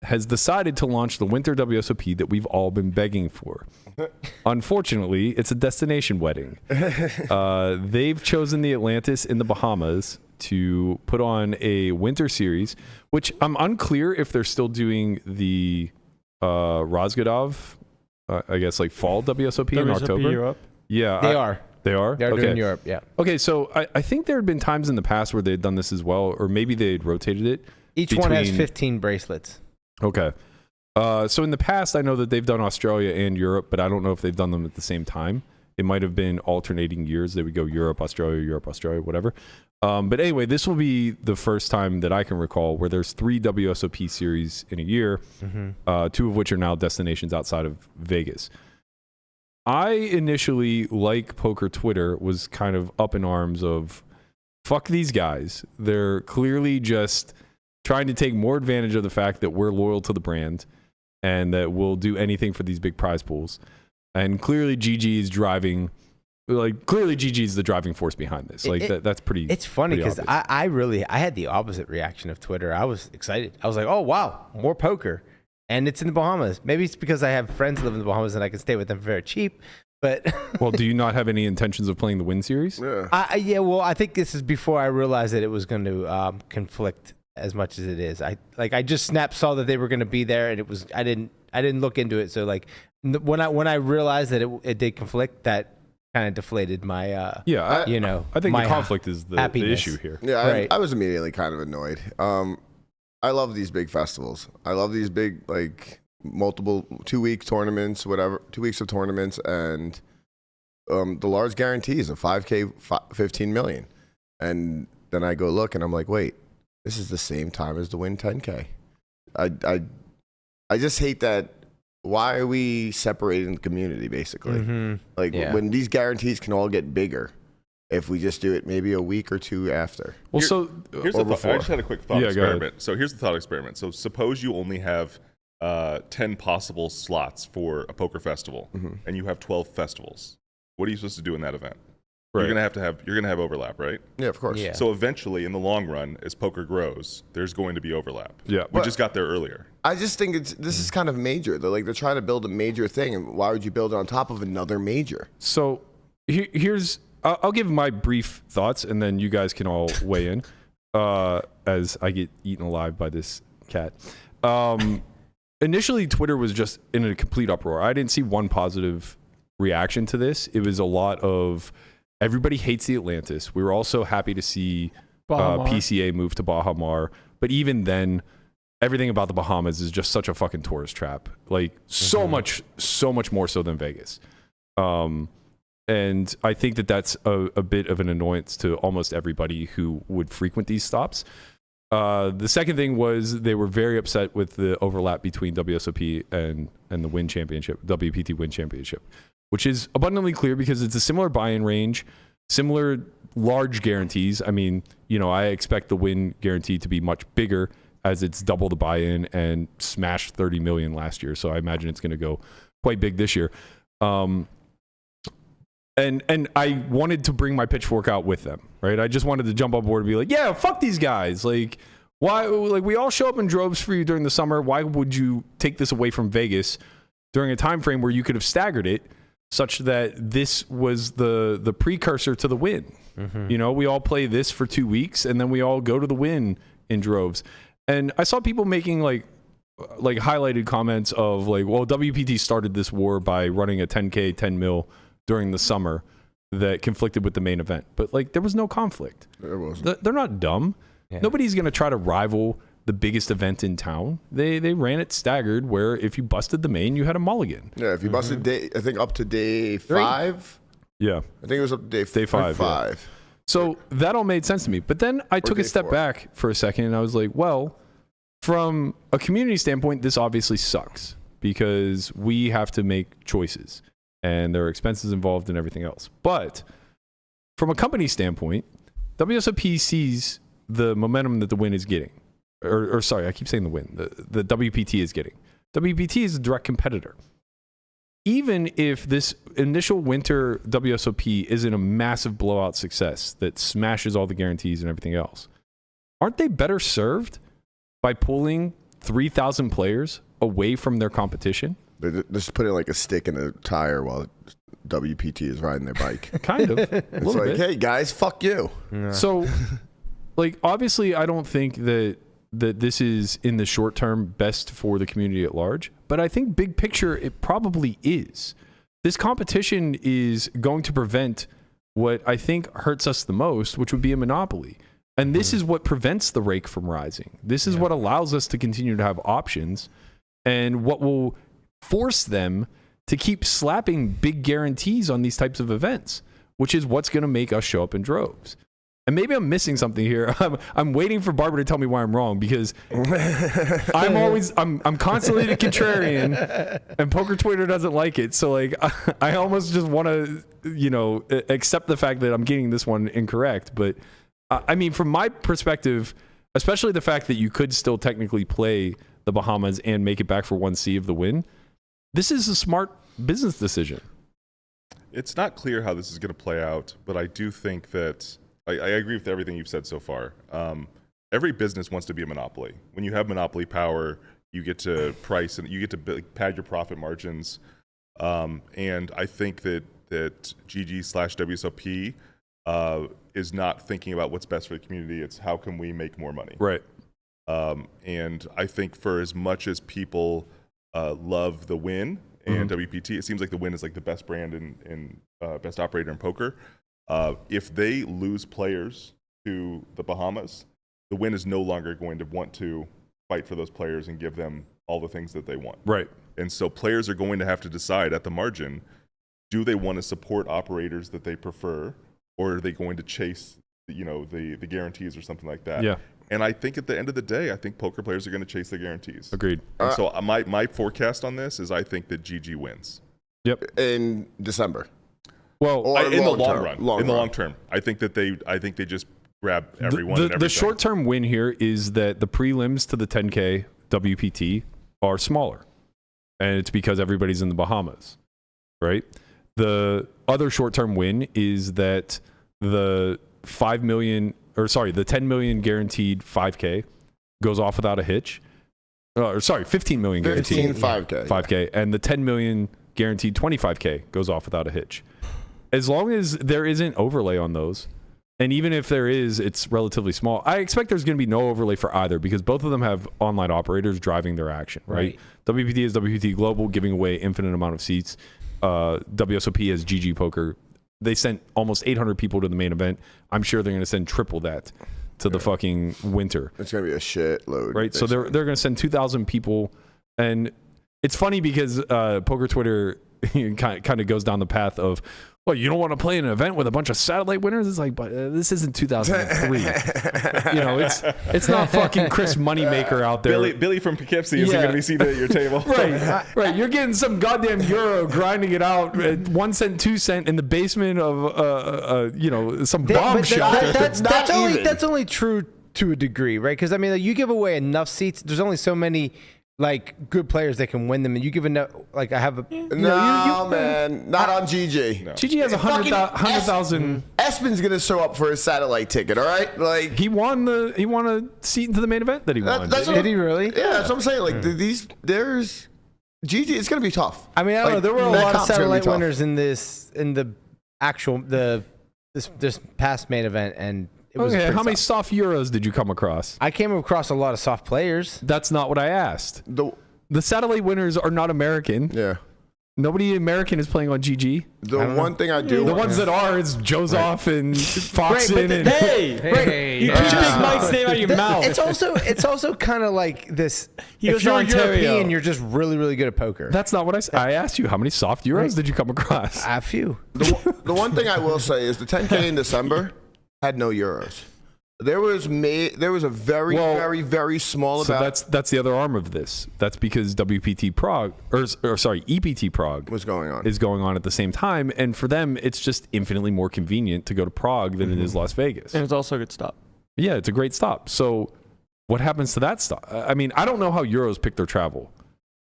has decided to launch the winter WSOP that we've all been begging for. Unfortunately, it's a destination wedding. They've chosen the Atlantis in the Bahamas to put on a winter series, which I'm unclear if they're still doing the Rozgadov, I guess like fall WSOP in October. Europe. Yeah, They are. They are? They're Okay. doing Europe, yeah. Okay, so I think there had been times in the past where they had done this as well, or maybe they had rotated it. Each one has between- 15 bracelets. Okay. So in the past, I know that they've done Australia and Europe, but I don't know if they've done them at the same time. It might have been alternating years. They would go Europe, Australia, whatever. But anyway, this will be the first time that I can recall where there's 3 WSOP series in a year, 2 of which are now destinations outside of Vegas. I initially, like poker Twitter, was kind of up in arms of, fuck these guys. They're clearly just trying to take more advantage of the fact that we're loyal to the brand and that we'll do anything for these big prize pools. And clearly GG is driving, clearly GG is the driving force behind this. That's pretty. It's funny pretty because obvious. I had the opposite reaction of Twitter. I was excited. I was like, oh, wow, more poker. And it's in the Bahamas. Maybe it's because I have friends who live in the Bahamas and I can stay with them for very cheap. But Well, do you not have any intentions of playing the Wynn series? Yeah. I think this is before I realized that it was going to conflict as much as it is. I just saw that they were going to be there, and it was I didn't look into it. So like when I realized that it did conflict, that kind of deflated my I think my the conflict is the happiness. issue here. Yeah, Right. I was immediately kind of annoyed. I love these big festivals. I love these big, like, multiple 2-week tournaments, whatever, 2 weeks of tournaments, and the large guarantees of 5K, 15 million. And then I go look, and I'm like, wait, this is the same time as the Wynn 10K. I just hate that. Why are we separating the community, basically? When these guarantees can all get bigger if we just do it maybe a week or 2 after. Well, Here's the thought. I just had a quick thought Yeah, go ahead. experiment. So here's the thought experiment. So suppose you only have 10 possible slots for a poker festival, and you have 12 festivals. What are you supposed to do in that event? Right. You're gonna have overlap, right? Yeah, of course. Yeah. So eventually, in the long run, as poker grows, there's going to be overlap. Yeah. We just got there earlier. I just think this is kind of major. They're trying to build a major thing, and why would you build it on top of another major? So here's I'll give my brief thoughts, and then you guys can all weigh in as I get eaten alive by this cat. Initially, Twitter was just in a complete uproar. I didn't see one positive reaction to this. It was a lot of everybody hates the Atlantis. We were also happy to see Bahamar. PCA move to Bahamar, but even then, everything about the Bahamas is just such a fucking tourist trap. Like so much more so than Vegas. And I think that that's a bit of an annoyance to almost everybody who would frequent these stops. The second thing was they were very upset with the overlap between WSOP and the Wynn Championship, WPT Wynn Championship, which is abundantly clear because it's a similar buy-in range, similar large guarantees. I mean, I expect the Wynn guarantee to be much bigger as it's double the buy-in and smashed 30 million last year. So I imagine it's going to go quite big this year. And I wanted to bring my pitchfork out with them, right? I just wanted to jump on board and be like, yeah, fuck these guys. Like, why? Like, we all show up in droves for you during the summer. Why would you take this away from Vegas during a time frame where you could have staggered it such that this was the precursor to the Wynn. You know, we all play this for 2 weeks, and then we all go to the Wynn in droves. And I saw people making like highlighted comments of like, well, WPT started this war by running a 10K 10 mil during the summer that conflicted with the main event, but like there was no conflict. There wasn't. They're not dumb. Yeah. Nobody's gonna try to rival the biggest event in town. They ran it staggered, where if you busted the main, you had a mulligan. Yeah, if you busted I think up to day 5. Yeah, I think it was up to day 5. Yeah. So that all made sense to me. But then I took a step back for a second, and I was like, well, from a community standpoint, this obviously sucks because we have to make choices and there are expenses involved and everything else. But from a company standpoint, WSOP sees the momentum that the Wynn is getting. Or sorry, I keep saying the Wynn. The WPT is getting. WPT is a direct competitor. Even if this initial winter WSOP isn't a massive blowout success that smashes all the guarantees and everything else, aren't they better served by pulling 3,000 players away from their competition? They're just putting like a stick in a tire while WPT is riding their bike. Kind of. It's like, hey guys, fuck you. Yeah. So, like, obviously, I don't think that this is in the short term best for the community at large, but I think big picture it probably is. This competition is going to prevent what I think hurts us the most, which would be a monopoly. And this is what prevents the rake from rising. This is what allows us to continue to have options, and what will force them to keep slapping big guarantees on these types of events, which is what's going to make us show up in droves. And maybe I'm missing something here. I'm waiting for Barber to tell me why I'm wrong, because I'm constantly the contrarian, and poker Twitter doesn't like it. So like I almost just want to accept the fact that I'm getting this one incorrect. But I mean, from my perspective, especially the fact that you could still technically play the Bahamas and make it back for 1C of the Wynn, this is a smart business decision. It's not clear how this is going to play out, but I do think that I agree with everything you've said so far. Every business wants to be a monopoly. When you have monopoly power, you get to price and you get to pad your profit margins. And I think that GG/WSOP is not thinking about what's best for the community. It's how can we make more money. Right. And I think for as much as people love the Wynn and WPT, it seems like the Wynn is like the best brand and best operator in poker. If they lose players to the Bahamas, the Wynn is no longer going to want to fight for those players and give them all the things that they want. Right. And so players are going to have to decide at the margin, do they want to support operators that they prefer, or are they going to chase the guarantees or something like that? Yeah. And I think at the end of the day, I think poker players are going to chase the guarantees. Agreed. And so my forecast on this is I think that GG wins. Yep. In December. Well, Or In the long long-term. run. Long In the run. long term. I think they just grab everyone and everything. the short-term win here is that the prelims to the 10K WPT are smaller, and it's because everybody's in the Bahamas, right? The other short-term win is that the 10 million guaranteed 5K goes off without a hitch. 15 million guaranteed 5K, and the 10 million guaranteed 25K goes off without a hitch. As long as there isn't overlay on those, and even if there is, it's relatively small. I expect there's going to be no overlay for either, because both of them have online operators driving their action, right? WPT is WPT Global, giving away infinite amount of seats. WSOP is GG Poker. They sent almost 800 people to the main event. I'm sure they're going to send triple that to the fucking winter. It's going to be a shitload. Right? So they're going to send 2,000 people. And it's funny because poker Twitter kind of goes down the path of, well, you don't want to play an event with a bunch of satellite winners? It's like, but this isn't 2003. It's not fucking Chris Moneymaker out there. Billy from Poughkeepsie isn't going to be seated at your table. Right. You're getting some goddamn euro grinding it out at 1 cent, 2 cent in the basement of some bomb shelter. That's only true to a degree, right? Because I mean, like, you give away enough seats. There's only so many like good players that can win them, and you give enough. Like I have a man, not on GG. No. GG has 100,000. Espen's gonna show up for his satellite ticket. All right, like He won a seat into the main event that he won. That's Did he really? Yeah, that's what I'm saying. Like there's GG, it's gonna be tough. I mean, I don't know. There were a that lot of comp's gonna be satellite tough. winners in this past main event, and it was Okay, pretty how many tough. soft Euros did you come across? I came across a lot of soft players. That's not what I asked. The satellite winners are not American. yeah. Nobody American is playing on GG. The one thing I do The ones that are is Joseph and Foxen. Right, but and Hey, you keep Yeah. Big Mike's name out of your mouth. It's also kind of like this. He If goes you're to Ontario. European, you're just really, really good at poker. That's not what I said. I asked you how many soft Euros did you come across? A few. The one thing I will say is the 10K in December had no Euros. There was a very, Well, very, very small So amount that's the other arm of this. That's because WPT Prague, or sorry, EPT Prague was going on. is going on at the same time, and for them, it's just infinitely more convenient to go to Prague than it is Las Vegas. And it's also a good stop. Yeah, it's a great stop. So, what happens to that stop? I mean, I don't know how Euros pick their travel.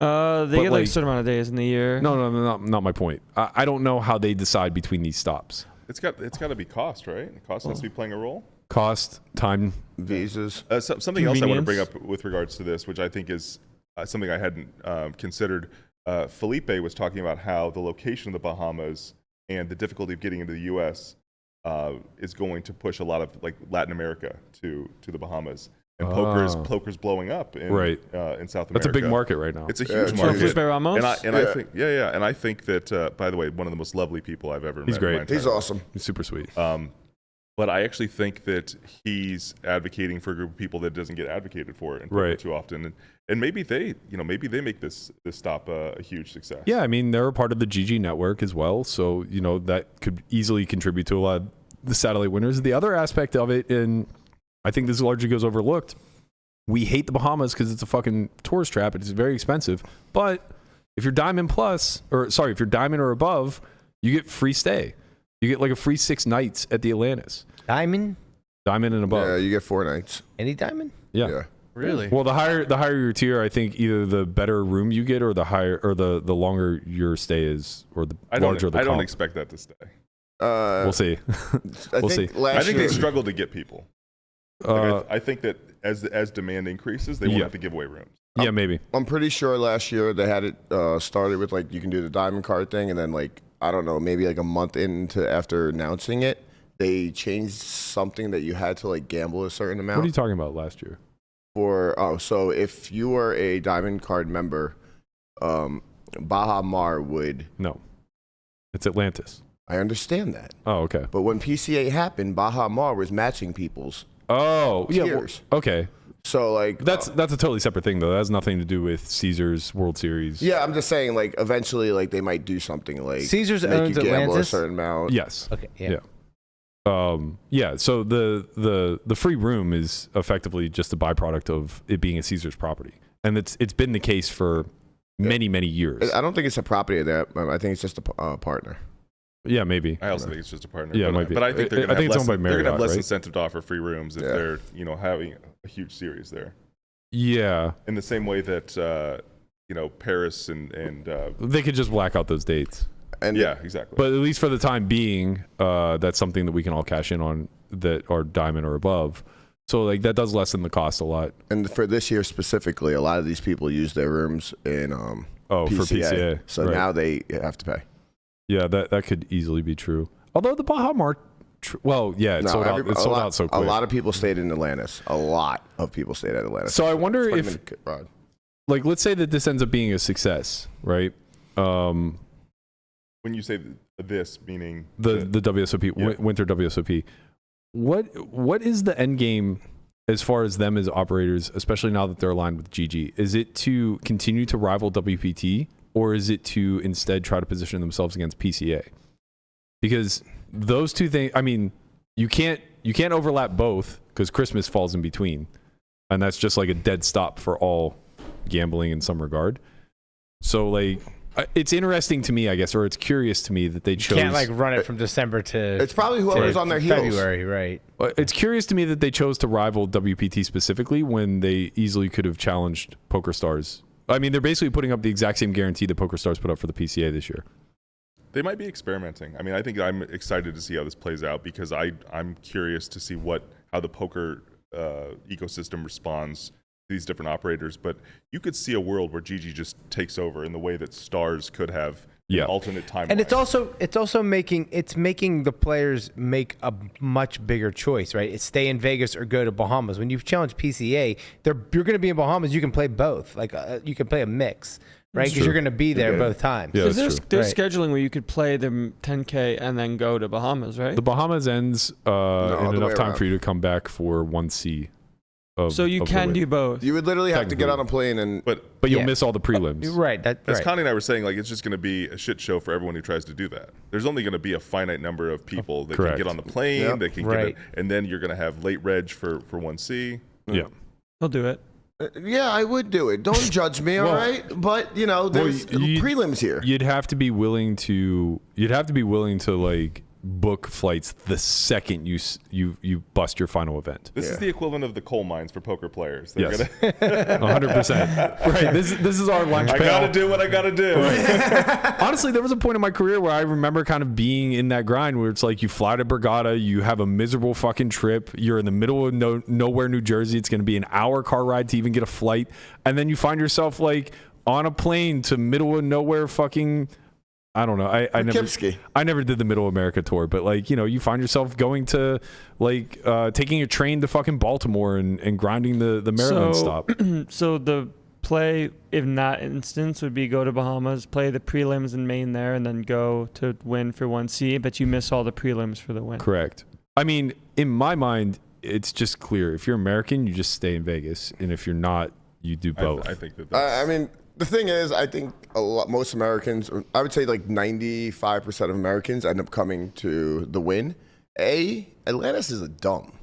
They But, get like like- a certain amount of days in the year. No, not my point. I don't know how they decide between these stops. It's got to be cost, right? Cost has to be playing a role. Cost, time. Visas. Something else I want to bring Convenience. up with regards to this, which I think is something I hadn't considered. Felipe was talking about how the location of the Bahamas and the difficulty of getting into the U.S. Is going to push a lot of like Latin America to the Bahamas, and poker's blowing up in in South America. That's a big market right now. It's a huge it's market. Felipe Ramos? And I think and I think that by the way, one of the most lovely people I've ever met. He's in my great. entire He's life. awesome. It's super sweet. But I actually think that he's advocating for a group of people that doesn't get advocated for in poker Right. too often, and maybe they make this stop a huge success. Yeah, I mean, they're a part of the GG network as well. So, that could easily contribute to a lot of the satellite winners. The other aspect of it, and I think this largely goes overlooked, we hate the Bahamas because it's a fucking tourist trap. It's very expensive. But if you're Diamond Plus, if you're Diamond or above, you get free stay. You get like a free 6 nights at the Atlantis. Diamond? Diamond and above. Yeah, you get 4 nights. Any diamond? Yeah. Really? Well, the higher your tier, I think either the better room you get or the higher or the longer your stay is, or the larger the I don't comp. expect that to stay. We'll see. I We'll think see. last I think year, they struggle to get people. I think that as demand increases, they won't have to give away rooms. Yeah, maybe. I'm pretty sure last year they had it started with like you can do the diamond card thing, and then like I don't know, maybe like a month after announcing it, they changed something that you had to like gamble a certain amount. What are you talking about last year? So if you were a diamond card member, Baha Mar would. No, it's Atlantis. I understand that, Oh, okay. but when PCA happened, Baha Mar was matching people's. Oh, yeah. Well, Tiers. okay. So like That's a totally separate thing, though. That has nothing to do with Caesars World Series. yeah, I'm just saying like eventually like they might do something like Caesars make owns you gamble a Atlantis? certain amount. Yes. Okay, yeah. Yeah. So the free room is effectively just a byproduct of it being a Caesars property, and it's been the case for many years. I don't think it's a property of that. I think it's just a partner. Yeah, maybe. I also think it's just a partner. Yeah, it but, might be. But I think they're I going to think have it's owned by they're gonna have Marriott, less right? incentive to offer free rooms if Yeah. they're having a huge series there. Yeah, In the same way that Paris and they could just black out those dates. And yeah, exactly. But at least for the time being, that's something that we can all cash in on that are diamond or above. So like that does lessen the cost a lot. And for this year specifically, a lot of these people use their rooms in Oh, PCA. for PCA. So right. now they have to pay. Yeah, that could easily be true. Although the Baha Mar, it's sold out. It's sold out so quick. A lot of people stayed in Atlantis. A lot of people stayed at Atlantis. So I wonder 20 if, minute ride. like, let's say that this ends up being a success, right? when you say this, meaning The WSOP, Yeah. Winter WSOP, what is the end game as far as them as operators, especially now that they're aligned with GG? Is it to continue to rival WPT, or is it to instead try to position themselves against PCA? Because those two things, I mean, you can't overlap both because Christmas falls in between, and that's just like a dead stop for all gambling in some regard. So like, it's interesting to me, I guess, or it's curious to me that they chose. Can't like run it from December to. It's probably whoever's on their heels. February, right? It's curious to me that they chose to rival WPT specifically when they easily could have challenged PokerStars. I mean, they're basically putting up the exact same guarantee that PokerStars put up for the PCA this year. they might be experimenting. I mean, I think I'm excited to see how this plays out because I'm curious to see how the poker ecosystem responds these different operators, but you could see a world where GG just takes over in the way that Stars could have an alternate timeline. And it's also making the players make a much bigger choice, right? It's stay in Vegas or go to Bahamas. When you challenge PCA, you're going to be in Bahamas. You can play both. Like you can play a mix, right? Because you're going to be there both times. Yeah, there's scheduling where you could play the 10K and then go to Bahamas, right? The Bahamas ends in enough time for you to come back for 1C. So you can do both. You would literally have to get on a plane and. But you'll miss all the prelims. Right. As Connie and I were saying, like it's just going to be a shit show for everyone who tries to do that. There's only going to be a finite number of people that can get on the plane. That can get it, and then you're going to have late reg for 1C. Yeah, I'll do it. Yeah, I would do it. Don't judge me, all right? But there's prelims here. You'd have to be willing to. Like book flights the second you bust your final event. This is the equivalent of the coal mines for poker players. Yes, 100%. Right. This is our lunch pail. I gotta do what I gotta do. Right. Honestly, there was a point in my career where I remember kind of being in that grind where it's like you fly to Borgata, you have a miserable fucking trip, you're in the middle of nowhere, New Jersey. It's going to be an hour car ride to even get a flight, and then you find yourself like on a plane to middle of nowhere fucking. I don't know. I never did the Middle America tour, but like, you find yourself going to like taking a train to fucking Baltimore and grinding the Maryland stop. So the play in that instance would be go to Bahamas, play the prelims in Maine there, and then go to Wynn for 1C, but you miss all the prelims for the Wynn. Correct. I mean, in my mind, it's just clear. If you're American, you just stay in Vegas, and if you're not, you do both. I think that. I mean. The thing is, I think most Americans, I would say like 95% of Americans end up coming to the Wynn. Atlantis is a dump.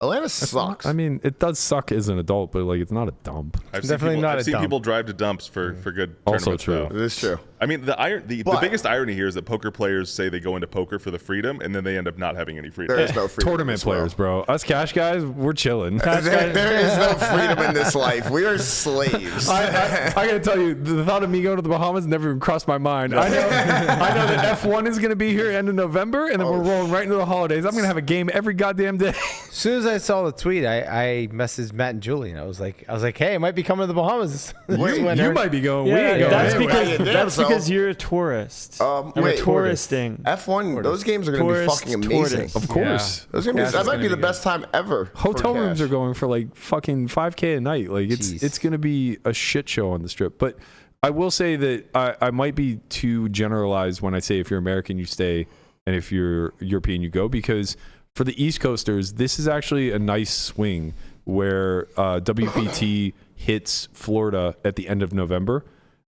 Atlantis sucks. I mean, it does suck as an adult, but like it's not a dump. I've seen people drive to dumps for good tournaments. Also true. It is true. I mean, the biggest irony here is that poker players say they go into poker for the freedom, and then they end up not having any freedom. There is no freedom. Tournament players, bro. Us cash guys, we're chilling. There is no freedom in this life. We are slaves. I gotta tell you, the thought of me going to the Bahamas never even crossed my mind. I know that F1 is gonna be here end of November, and then we're rolling right into the holidays. I'm gonna have a game every goddamn day. As soon as I saw the tweet, I messaged Matt and Julian. I was like, hey, I might be coming to the Bahamas. You might be going. Yeah, we ain't going. That's because you're a tourist. We're touristing. F1, those games are going to be fucking amazing. Of course. Yeah. That might be the best time ever. Hotel rooms are going for like fucking $5K a night. Like it's going to be a shit show on the strip. But I will say that I might be too generalized when I say if you're American, you stay, and if you're European, you go, because for the East Coasters, this is actually a nice swing where WPT hits Florida at the end of November,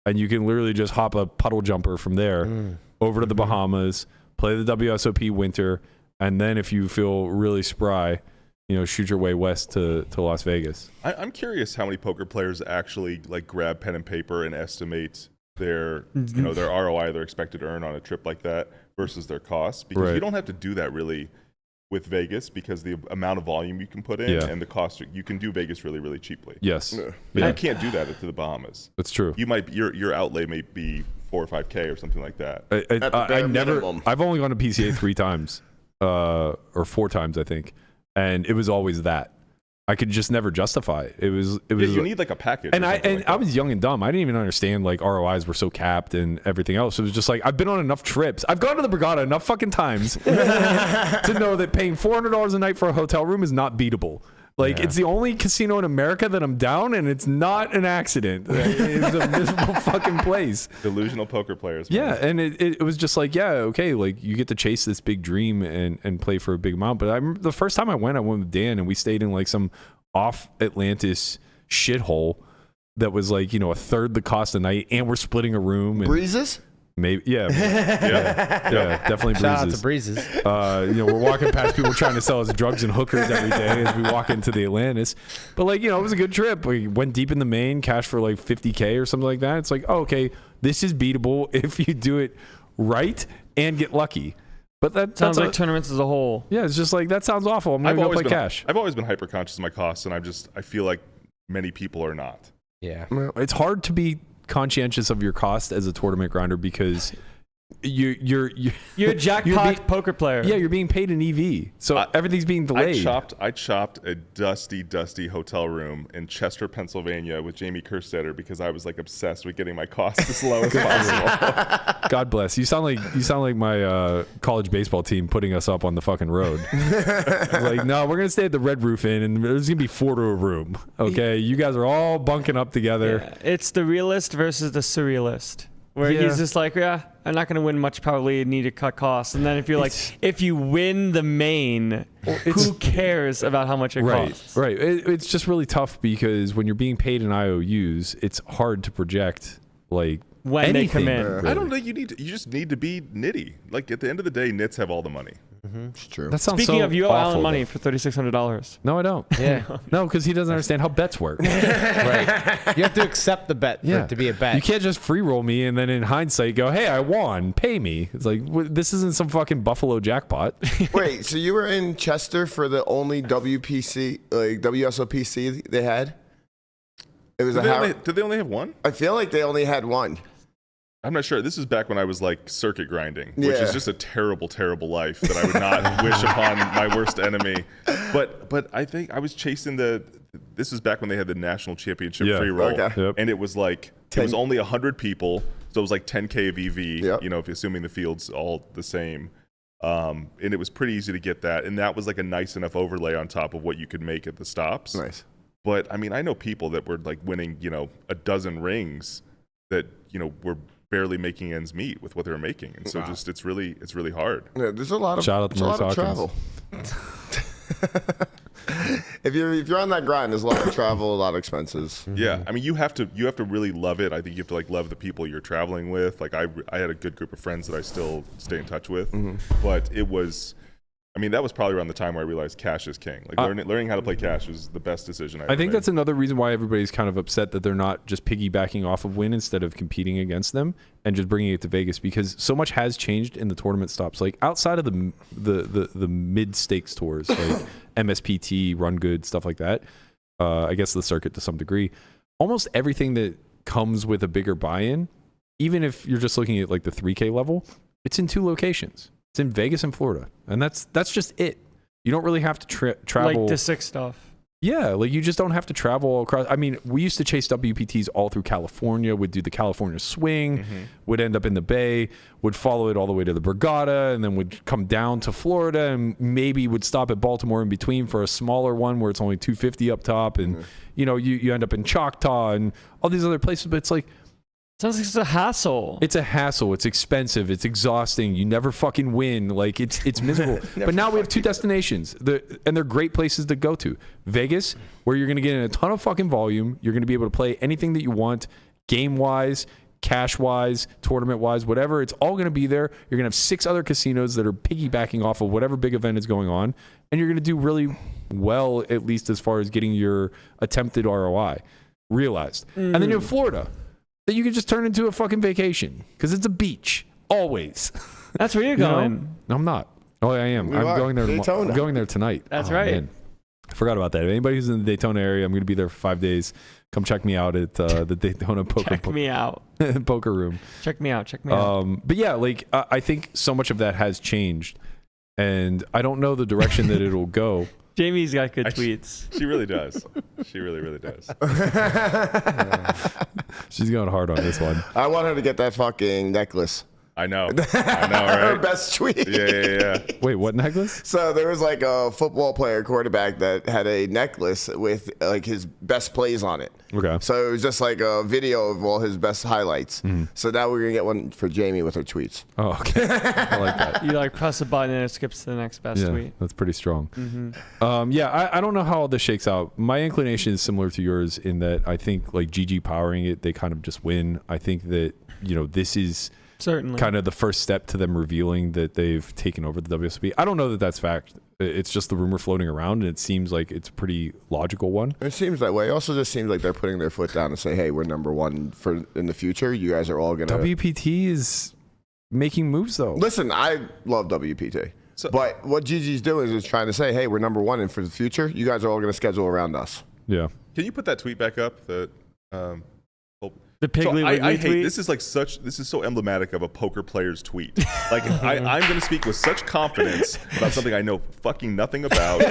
and you can literally just hop a puddle jumper from there over to the Bahamas, play the WSOP winter, and then if you feel really spry, shoot your way west to Las Vegas. I'm curious how many poker players actually like grab pen and paper and estimate their their ROI, their expected earn on a trip like that versus their costs, because you don't have to do that really with Vegas, because the amount of volume you can put in and the cost, you can do Vegas really, really cheaply. Yes. You can't do that to the Bahamas. That's true. Your outlay may be 4 or 5K or something like that. I've only gone to PCA 3 times, or 4 times, I think. And it was always that. I could just never justify it. It was. You need like a package. And I was young and dumb. I didn't even understand like ROIs were so capped and everything else. It was just like, I've been on enough trips. I've gone to the Borgata enough fucking times to know that paying $400 a night for a hotel room is not beatable. Like, it's the only casino in America that I'm down, and it's not an accident. It's a miserable fucking place. Delusional poker players. Man. Yeah, and it was just like, okay, like you get to chase this big dream and play for a big amount. But I remember the first time I went with Dan, and we stayed in like some off Atlantis shithole that was like, a third the cost a night, and we're splitting a room. And Breezes? Maybe, yeah, definitely breezes. Shout out to breezes. We're walking past people trying to sell us drugs and hookers every day as we walk into the Atlantis. But like, it was a good trip. We went deep in the main, cash for like $50K or something like that. It's like, okay, this is beatable if you do it right and get lucky. But that sounds like tournaments as a whole. Yeah, it's just like, that sounds awful. I'm gonna go play cash. I've always been hyper conscious of my costs, and I feel like many people are not. Yeah, it's hard to be conscientious of your cost as a tournament grinder, because You're a jackpot poker player. Yeah, you're being paid an EV, so everything's being delayed. I chopped a dusty hotel room in Chester, Pennsylvania, with Jamie Kerstetter because I was like obsessed with getting my costs as low as possible. God bless. You sound like my college baseball team putting us up on the fucking road. Like, no, we're gonna stay at the Red Roof Inn, and there's gonna be 4 to a room. Okay, you guys are all bunking up together. Yeah, it's the realist versus the surrealist. Where he's just like, yeah, I'm not going to win much, probably need to cut costs. And then if you're like, if you win the main, who cares about how much it costs? Right. It's just really tough because when you're being paid in IOUs, it's hard to project like when anything, they come in. really. I don't think you just need to be nitty. Like at the end of the day, nits have all the money. It's true. That sounds Speaking so of, you owe awful, Alan money though. for $3,600. No, I don't. Yeah. No, because he doesn't understand how bets work. Right. You have to accept the bet for it to be a bet. You can't just free roll me and then in hindsight go, hey, I won, pay me. It's like, this isn't some fucking Buffalo jackpot. Wait, so you were in Chester for the only WPC, like WSOPC they had? It was Did they only have one? I feel like they only had one. I'm not sure. This is back when I was like circuit grinding, which Yeah. is just a terrible, terrible life that I would not wish upon my worst enemy. But I think I was chasing this was back when they had the national championship free roll. Okay. Yep. And it was like, it was only 100 people. So it was like 10K of EV, Yep. you know, if assuming the field's all the same. And it was pretty easy to get that. And that was like a nice enough overlay on top of what you could make at the stops. Nice. But I mean, I know people that were like winning, you know, a dozen rings that, you know, were barely making ends meet with what they were making. And so just, it's really hard. Yeah, there's a lot of, Shout out to there's a lot of Maurice travel. If you're on that grind, there's a lot of travel, a lot of expenses. Yeah. I mean, you have to really love it. I think you have to like love the people you're traveling with. Like I had a good group of friends that I still stay in touch with, but it was, I mean, that was probably around the time where I realized cash is king. Like learning how to play cash was the best decision I ever think made. that's another reason why everybody's kind of upset that they're not just piggybacking off of Wynn instead of competing against them and just bringing it to Vegas, because so much has changed in the tournament stops. Like outside of the mid stakes tours, like MSPT, Run Good, stuff like that. I guess the circuit to some degree. Almost everything that comes with a bigger buy-in, even if you're just looking at like the 3K level, it's in 2 locations. It's in Vegas and Florida, and that's just it. You don't really have to travel. Like the 6 stuff. Yeah, like you just don't have to travel across. I mean, we used to chase WPTs all through California, would do the California swing, would end up in the Bay, would follow it all the way to the Borgata, and then would come down to Florida and maybe would stop at Baltimore in between for a smaller one where it's only 250 up top. And, you know, you end up in Choctaw and all these other places. But it's like, Sounds like it's a hassle. it's a hassle. It's expensive. It's exhausting. You never fucking win. Like it's miserable. But now we have 2 destinations, and they're great places to go to. Vegas, where you're going to get in a ton of fucking volume. You're going to be able to play anything that you want, game wise, cash wise, tournament wise, whatever. It's all going to be there. You're going to have 6 other casinos that are piggybacking off of whatever big event is going on, and you're going to do really well, at least as far as getting your attempted ROI realized. And then you have Florida, that you can just turn into a fucking vacation because it's a beach always. That's where you're You know? going. No, I'm not. Oh, I am. You I'm are. going there. Daytona. I'm going there tonight. That's Oh, right. man. I forgot about that. If anybody who's in the Daytona area, I'm going to be there for 5 days. Come check me out at the Daytona Check me out. poker room. Check me out. Check me out. But yeah, like I think so much of that has changed, and I don't know the direction that it'll go. Jamie's got good tweets. She really does. She really, really does. She's going hard on this one. I want her to get that fucking necklace. I know, Her right? best tweet. Yeah. Wait, what necklace? So there was like a football player quarterback that had a necklace with like his best plays on it. Okay. So it was just like a video of all his best highlights. So now we're gonna get one for Jamie with her tweets. Oh, okay. I like that. You like press a button and it skips to the next best Yeah, tweet. that's pretty strong. Yeah, I don't know how all this shakes out. My inclination is similar to yours in that I think like GG powering it, they kind of just win. I think that, you know, this is Certainly. kind of the first step to them revealing that they've taken over the WSOP. I don't know that that's fact. It's just the rumor floating around, and it seems like it's a pretty logical one. It seems that way. It also just seems like they're putting their foot down and say, "Hey, we're number one for in the future. You guys are all gonna." WPT is making moves, though. Listen, I love WPT, but what Gigi's doing is trying to say, "Hey, we're number one, and for the future, you guys are all gonna schedule around us." Yeah. Can you put that tweet back up? That The The So Piggly I Wiggly hate tweet. this is so emblematic of a poker player's tweet. Like I'm going to speak with such confidence about something I know fucking nothing about.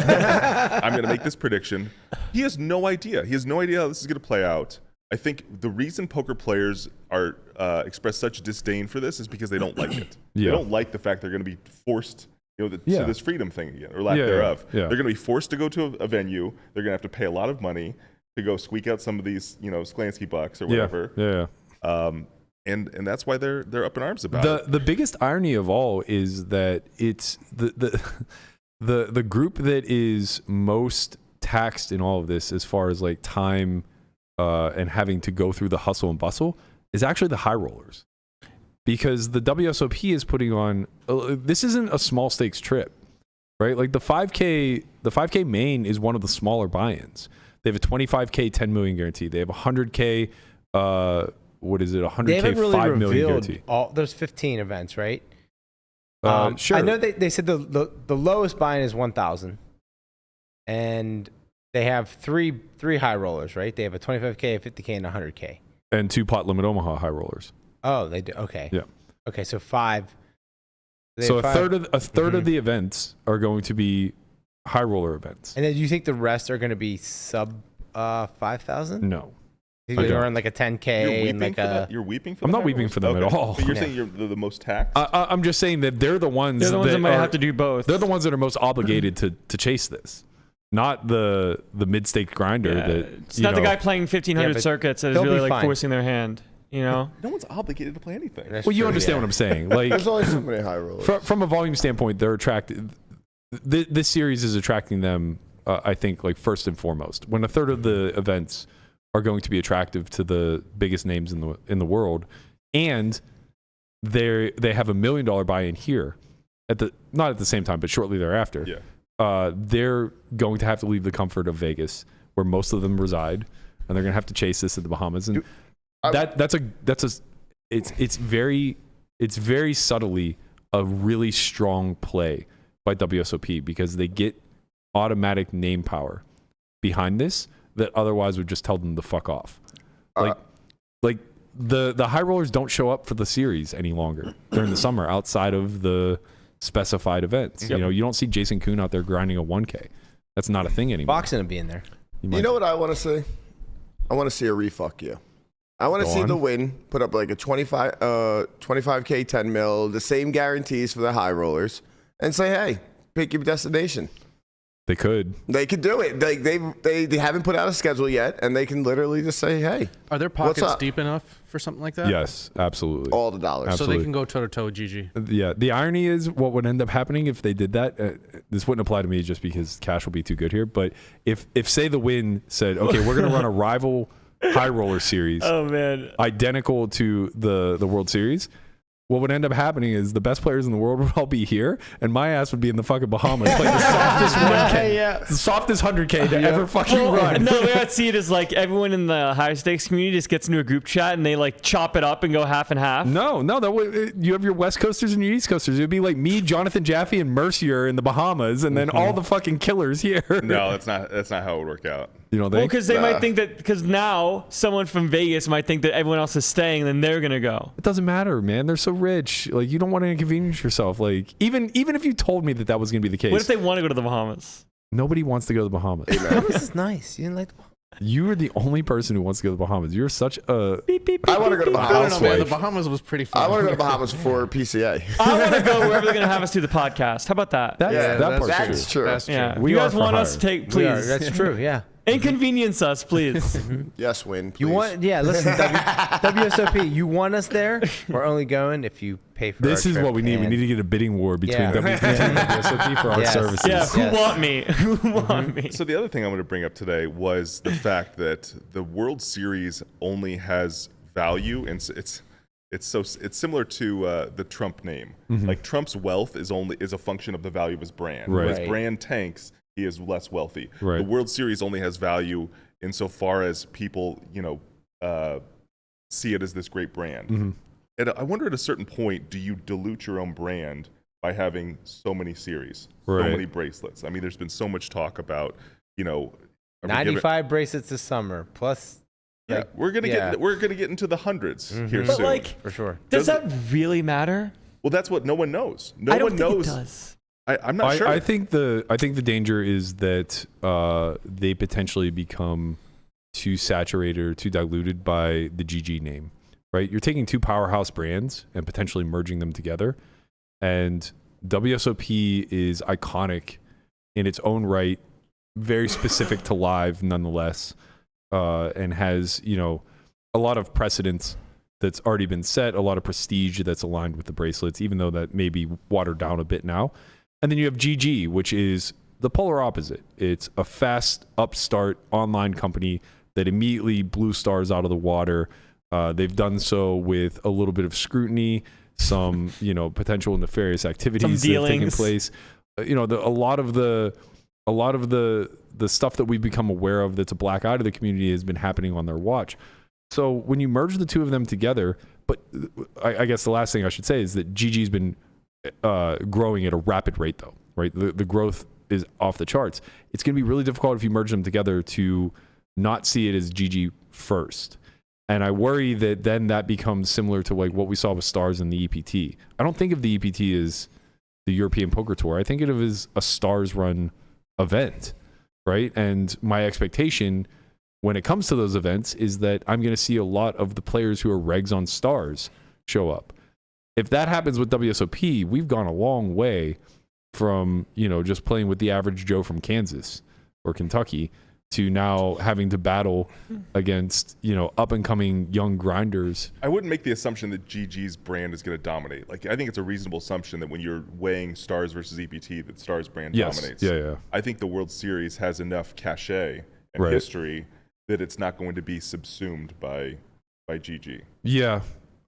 I'm going to make this prediction. He has no idea. He has no idea how this is going to play out. I think the reason poker players are express such disdain for this is because they don't like it. Yeah. They don't like the fact they're going to be forced, to this freedom thing again, or lack Yeah, thereof. yeah. They're going to be forced to go to a venue. They're going to have to pay a lot of money to go squeak out some of these, Sklansky bucks or whatever. Yeah. And that's why they're up in arms about it. The biggest irony of all is that it's the group that is most taxed in all of this, as far as like time and having to go through the hustle and bustle, is actually the high rollers, because the WSOP is putting on. This isn't a small stakes trip, right? Like the 5K main is one of the smaller buy-ins. They have a 25K 10 million guarantee. They have a 100K. What is it? 100K They haven't really 5 million revealed guarantee. there's 15 events, right? Sure. I know they said the lowest buy-in is 1,000, and they have three high rollers, right? They have a 25K, a 50K, and a 100K. And 2 pot limit Omaha high rollers. Oh, they do. Okay. Yeah. Okay, so 5. So a third of the events are going to be high roller events. And then you think the rest are going to be sub 5,000? No. You're going to earn like a 10K and like a. You're weeping for I'm the not high weeping rollers? for them at Okay. all. But you're Yeah. saying you're the most taxed? I'm just saying that they're the ones that might are, have to do both. They're the ones that are most obligated to chase this, not the mid-stake grinder. Yeah. that It's not the guy playing 1,500 Yeah, but circuits that is they'll really be like fine. forcing their hand. No one's obligated to play anything. That's Well, you true, understand yeah. what I'm saying. Like There's only so many high rollers. from a volume standpoint, they're attracted. This series is attracting them. I think, like, first and foremost, when a third of the events are going to be attractive to the biggest names in the world, and they have $1 million buy-in here not at the same time, but shortly thereafter. Yeah. They're going to have to leave the comfort of Vegas, where most of them reside, and they're going to have to chase this at the Bahamas. And it's very subtly a really strong play by WSOP, because they get automatic name power behind this that otherwise would just tell them to fuck off. Like the high rollers don't show up for the series any longer during the summer outside of the specified events. Yep. You don't see Jason Kuhn out there grinding a 1K. That's not a thing anymore. Boxing will be in there. You know what I want to see? I want to see a refuck you. I want to see the Wynn put up like a 25K 10 mil, the same guarantees for the high rollers, and say, hey, pick your destination. They could. They could do it. They haven't put out a schedule yet, and they can literally just say, hey, Are their What's pockets up? deep enough for something like that? Yes, absolutely. all the dollars. So Absolutely. they can go toe to toe, GG. Yeah, the irony is what would end up happening if they did that. This wouldn't apply to me just because cash will be too good here. But if say the Wynn said, okay, we're going to run a rival high roller series Oh man. identical to the World Series, what would end up happening is the best players in the world would all be here, and my ass would be in the fucking Bahamas playing the softest 1K, the softest 100K to ever fucking run. No, the way I'd see it is like everyone in the higher stakes community just gets into a group chat and they like chop it up and go half and half. No, that would, you have your West Coasters and your East Coasters. It would be like me, Jonathan Jaffe, and Mercier in the Bahamas, and then all the fucking killers here. No, that's not how it would work out. You know, Well, because they might think that because now someone from Vegas might think that everyone else is staying, and then they're gonna go. it doesn't matter, man. They're so rich. Like, you don't want to inconvenience yourself. Like, even if you told me that was going to be the case, What if they want to go to the Bahamas? nobody wants to go to the Bahamas. Bahamas is nice. You didn't like the You are the only person who wants to go to the Bahamas. You're such a. I want to go to I Bahamas. don't know, man. The Bahamas was pretty fun. I want to go to Bahamas for PCA. I want to go wherever they're gonna have us do the podcast. How about that? That part's that's true. That's true. Yeah. We you are guys for want us to hire. take, please That's true. Yeah. inconvenience us, please. Yes, Wynn. You please. want? Yeah. Listen, WSOP. You want us there? We're only going if you pay for. This our is trip, what we need. We and- need to get a bidding war between Yeah. WPT and WSOP for our Yes. services. Yeah, who Yes. want me? Who want me? So the other thing I want to bring up today was the fact that the World Series only has value, and it's similar to the Trump name. Like Trump's wealth is a function of the value of his brand. Right. When his Right. brand tanks, he is less wealthy. Right. The World Series only has value insofar as people, see it as this great brand. And I wonder, at a certain point, do you dilute your own brand by having so many series, so Right. many bracelets? I mean, there's been so much talk about, are we giving- 95 bracelets this summer plus Yeah, we're gonna get into the hundreds here But soon. like, For sure. does that really matter? Well, that's what no one knows. No I don't one think knows. it does. I'm not sure. I think the danger is that they potentially become too saturated or too diluted by the GG name, right? You're taking two powerhouse brands and potentially merging them together, and WSOP is iconic in its own right, very specific to live nonetheless, and has, you know, a lot of precedence that's already been set, a lot of prestige that's aligned with the bracelets, even though that may be watered down a bit now. And then you have GG, which is the polar opposite. It's a fast upstart online company that immediately blew stars out of the water. They've done so with a little bit of scrutiny, some, you know, potential nefarious activities that have taken place. You know, a lot of the stuff that we've become aware of that's a black eye to the community has been happening on their watch. So when you merge the two of them together, but I guess the last thing I should say is that GG's been growing at a rapid rate, though, right? The growth is off the charts. It's going to be really difficult if you merge them together to not see it as GG first. And I worry that then that becomes similar to like what we saw with Stars in the EPT. I don't think of the EPT as the European Poker Tour. I think of it as a Stars run event, right? And my expectation when it comes to those events is that I'm going to see a lot of the players who are regs on Stars show up. If that happens with WSOP, we've gone a long way from, you know, just playing with the average Joe from Kansas or Kentucky to now having to battle against, you know, up and coming young grinders. I wouldn't make the assumption that GG's brand is going to dominate. Like, I think it's a reasonable assumption that when you're weighing Stars versus EPT, that Stars brand dominates. Yeah. I think the World Series has enough cachet and history that it's not going to be subsumed by GG. Yeah,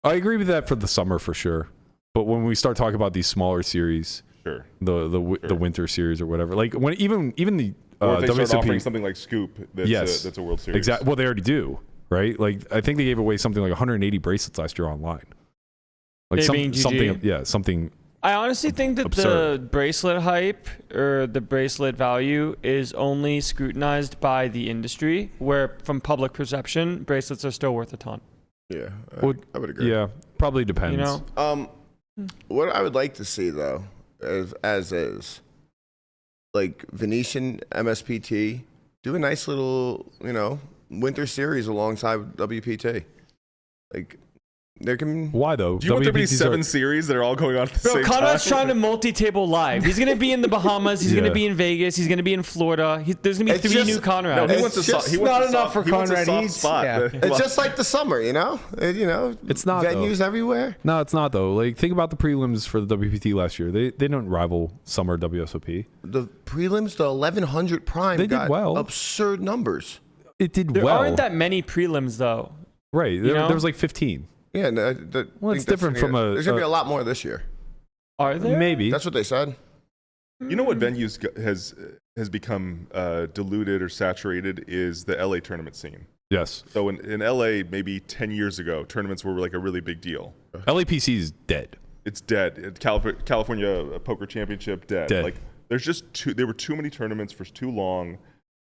I agree with that for the summer for sure. But when we start talking about these smaller series, sure, the winter series or whatever, like when even the or if they WSOP, start offering something like Scoop, that's a World Series. Exactly. Well, they already do, right? Like I think they gave away something like 180 bracelets last year online. Like something. I honestly think that absurd. the bracelet hype or the bracelet value is only scrutinized by the industry, where from public perception, bracelets are still worth a ton. Yeah, I would agree. Yeah, probably depends. You know? What I would like to see though, as is, like Venetian MSPT do a nice little, you know, winter series alongside WPT. Like there can. Why though? Do you want there to be 7 series that are all going on at the same time? Conrad's trying to multi-table live. He's going to be in the Bahamas. He's going to be in Vegas. He's going to be in Florida. There's going to be 3 new Conrads. No, he wants a soft spot. It's just like the summer, you know. It's not venues everywhere. No, it's not though. Like think about the prelims for the WPT last year. They don't rival summer WSOP. The prelims, the 1100 prime, they got did well. Absurd numbers. It did there well. There aren't that many prelims though. Right. There was like 15. Yeah, no, well, it's different from There's gonna be a lot more this year. Are there? Maybe. That's what they said. You know what venues has become diluted or saturated is the LA tournament scene. Yes. So in LA, maybe 10 years ago, tournaments were like a really big deal. LAPC is dead. It's dead. California Poker Championship, dead. Like there's just there were too many tournaments for too long.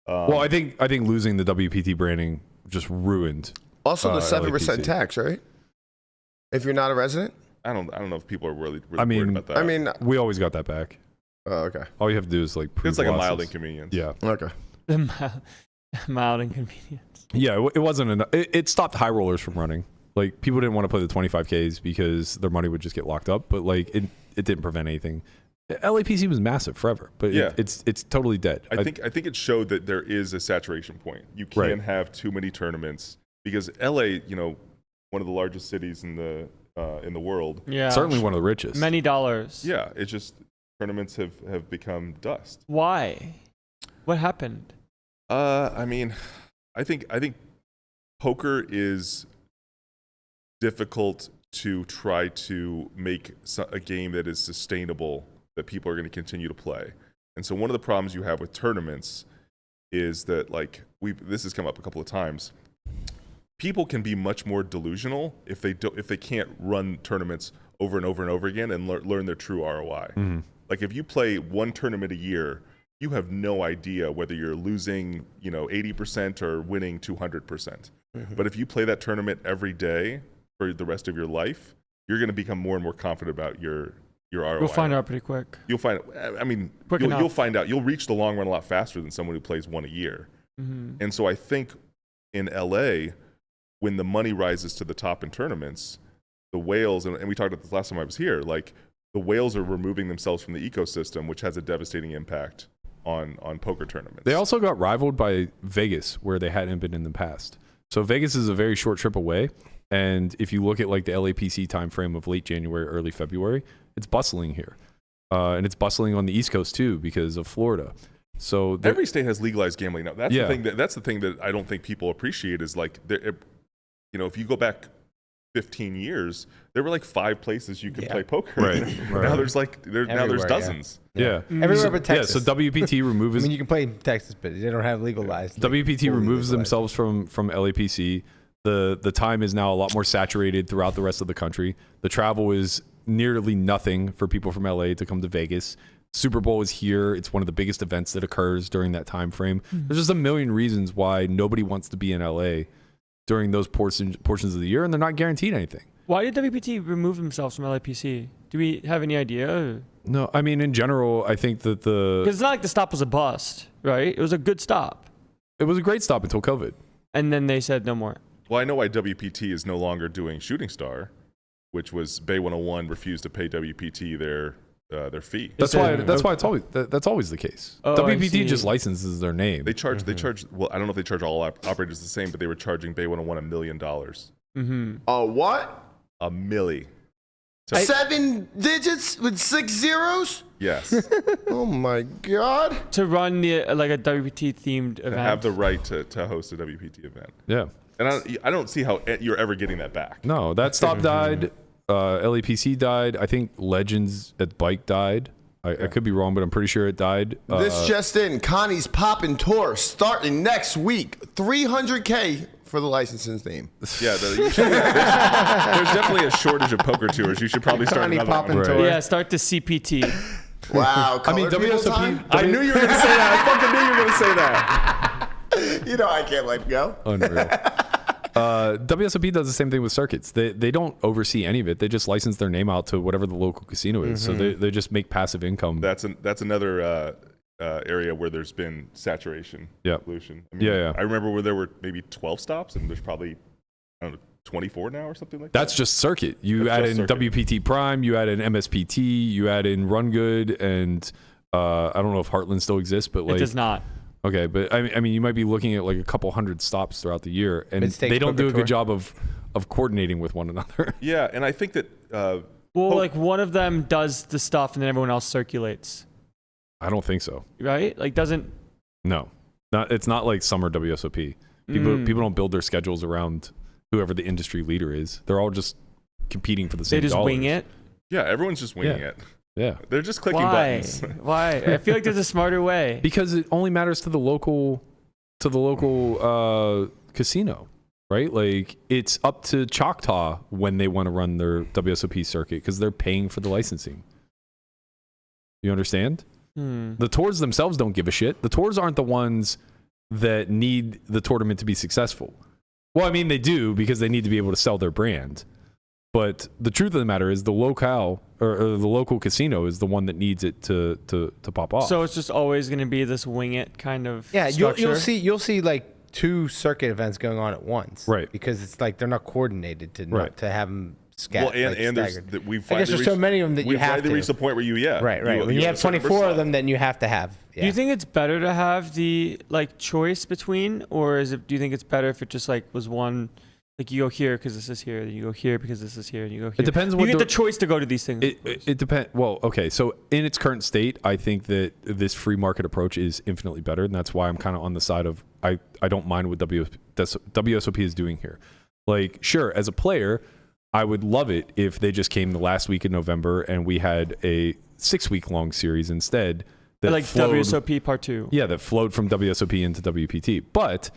Well, I think losing the WPT branding just ruined. Also, the 7% LAPC. tax, right? If you're not a resident. I don't know if people are really worried about that. I mean, we always got that back. Oh, okay. All you have to do is like prove it's like losses. a mild inconvenience. Yeah. Okay. Mild inconvenience. Yeah, it wasn't enough. It stopped high rollers from running. Like people didn't want to play the 25Ks because their money would just get locked up. But like it didn't prevent anything. LAPC was massive forever, but yeah. it's totally dead. I think it showed that there is a saturation point. You can't have too many tournaments because LA, you know, one of the largest cities in the world. Yeah. Certainly one of the richest. Many dollars. Yeah, it's just tournaments have become dust. Why? What happened? I mean, I think poker is difficult to try to make a game that is sustainable that people are going to continue to play. And so one of the problems you have with tournaments is that, like, this has come up a couple of times. People can be much more delusional if they can't run tournaments over and over and over again and learn their true ROI. Mm-hmm. Like if you play one tournament a year, you have no idea whether you're losing, 80% or winning 200%. But if you play that tournament every day for the rest of your life, you're going to become more and more confident about your ROI. You'll find out pretty quick. You'll find. I mean, you'll find out. You'll reach the long run a lot faster than someone who plays one a year. And so I think in LA, when the money rises to the top in tournaments, the whales, and we talked about this last time I was here, like the whales are removing themselves from the ecosystem, which has a devastating impact on poker tournaments. They also got rivaled by Vegas, where they hadn't been in the past. So Vegas is a very short trip away. And if you look at like the LAPC timeframe of late January, early February, it's bustling here. And it's bustling on the East Coast too because of Florida. So every state has legalized gambling now. That's the thing that I don't think people appreciate is like, if you go back 15 years, there were like 5 places you could play poker. Right. Now there's dozens. Yeah. Everywhere but Texas. Yeah, so WPT removes. I mean, you can play in Texas, but they don't have legalized. WPT removes themselves from LAPC. The time is now a lot more saturated throughout the rest of the country. The travel is nearly nothing for people from LA to come to Vegas. Super Bowl is here. It's one of the biggest events that occurs during that time frame. There's just a million reasons why nobody wants to be in LA during those portions of the year, and they're not guaranteed anything. Why did WPT remove themselves from LAPC? Do we have any idea? No, I mean, in general, I think that because it's not like the stop was a bust, right? It was a good stop. It was a great stop until COVID. And then they said no more. Well, I know why WPT is no longer doing Shooting Star, which was Bay 101 refused to pay WPT their fee. That's why it's always that's always the case. Oh, WPT just licenses their name. They charge. Well, I don't know if they charge all operators the same, but they were charging Bay 101 $1 million. What? $1 million. 7 digits with 6 zeros? Yes. Oh my God. To run like a WPT themed event. To have the right to host a WPT event. Yeah. And I don't see how you're ever getting that back. No, that stop died. LAPC died. I think Legends at Bike died. I could be wrong, but I'm pretty sure it died. This just in. Connie's Poppin' Tour starting next week. $300K for the licensing's name. Yeah, there's definitely a shortage of poker tours. You should probably start Connie another Poppin' one. Tour. Yeah, start the CPT. Wow. I mean, colored people WSOP. time? I knew you were going to say that. I fucking knew you were going to say that. You know I can't let go. Unreal. WSOP does the same thing with circuits. They don't oversee any of it. They just license their name out to whatever the local casino is. So they just make passive income. That's another area where there's been saturation. Dilution. I mean, I remember where there were maybe 12 stops, and there's probably 24 now or something like that. That's just circuit. You add in WPT Prime, you add in MSPT, you add in Run Good, and I don't know if Heartland still exists, but like It does not. Okay, but I mean, you might be looking at like a couple hundred stops throughout the year, and they don't do a good job of coordinating with one another. Yeah, and I think that like one of them does the stuff, and then everyone else circulates. I don't think so. Right? Like doesn't. No, it's not like summer WSOP. People don't build their schedules around whoever the industry leader is. They're all just competing for the same. They just wing it. Yeah, everyone's just winging it. Yeah, they're just clicking buttons. Why? I feel like there's a smarter way. Because it only matters to the local casino, right? Like it's up to Choctaw when they want to run their WSOP circuit because they're paying for the licensing. You understand? The tours themselves don't give a shit. The tours aren't the ones that need the tournament to be successful. Well, I mean they do because they need to be able to sell their brand. But the truth of the matter is the locale or the local casino is the one that needs it to pop off. So it's just always going to be this wing it kind of you'll see like 2 circuit events going on at once, right? Because it's like they're not coordinated to have them scattered. Well, and I guess there's so many of them that you have to reach the point where right. When you have 24 of them, then you have to have. Yeah. Do you think it's better to have the like choice between, or do you think it's better if it just like was one? Like you go here because this is here, then you go here because this is here, and you go here. It depends. You get the choice to go to these things. It depends. Well, okay. So in its current state, I think that this free market approach is infinitely better, and that's why I'm kind of on the side of I don't mind what WSOP is doing here. Like, sure, as a player, I would love it if they just came the last week in November and we had a 6-week long series instead. That like WSOP Part 2. Yeah, that flowed from WSOP into WPT, but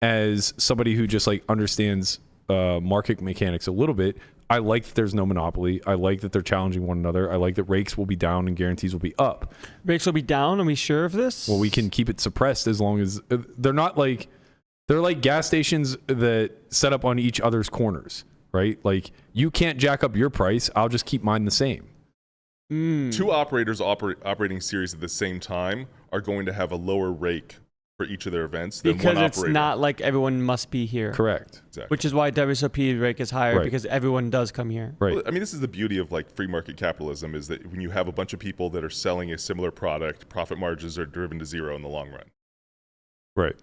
as somebody who just like understands market mechanics a little bit, I like that there's no monopoly. I like that they're challenging one another. I like that rakes will be down and guarantees will be up. Rakes will be down? Are we sure of this? Well, we can keep it suppressed as long as they're not like They're like gas stations that set up on each other's corners, right? Like you can't jack up your price. I'll just keep mine the same. Two operators operating series at the same time are going to have a lower rake for each of their events than because one it's operator. not like everyone must be here. Correct. Exactly. Which is why WSOP rake is higher, Right. because everyone does come here. Right. Well, I mean, this is the beauty of like free market capitalism, is that when you have a bunch of people that are selling a similar product, profit margins are driven to zero in the long run. Right.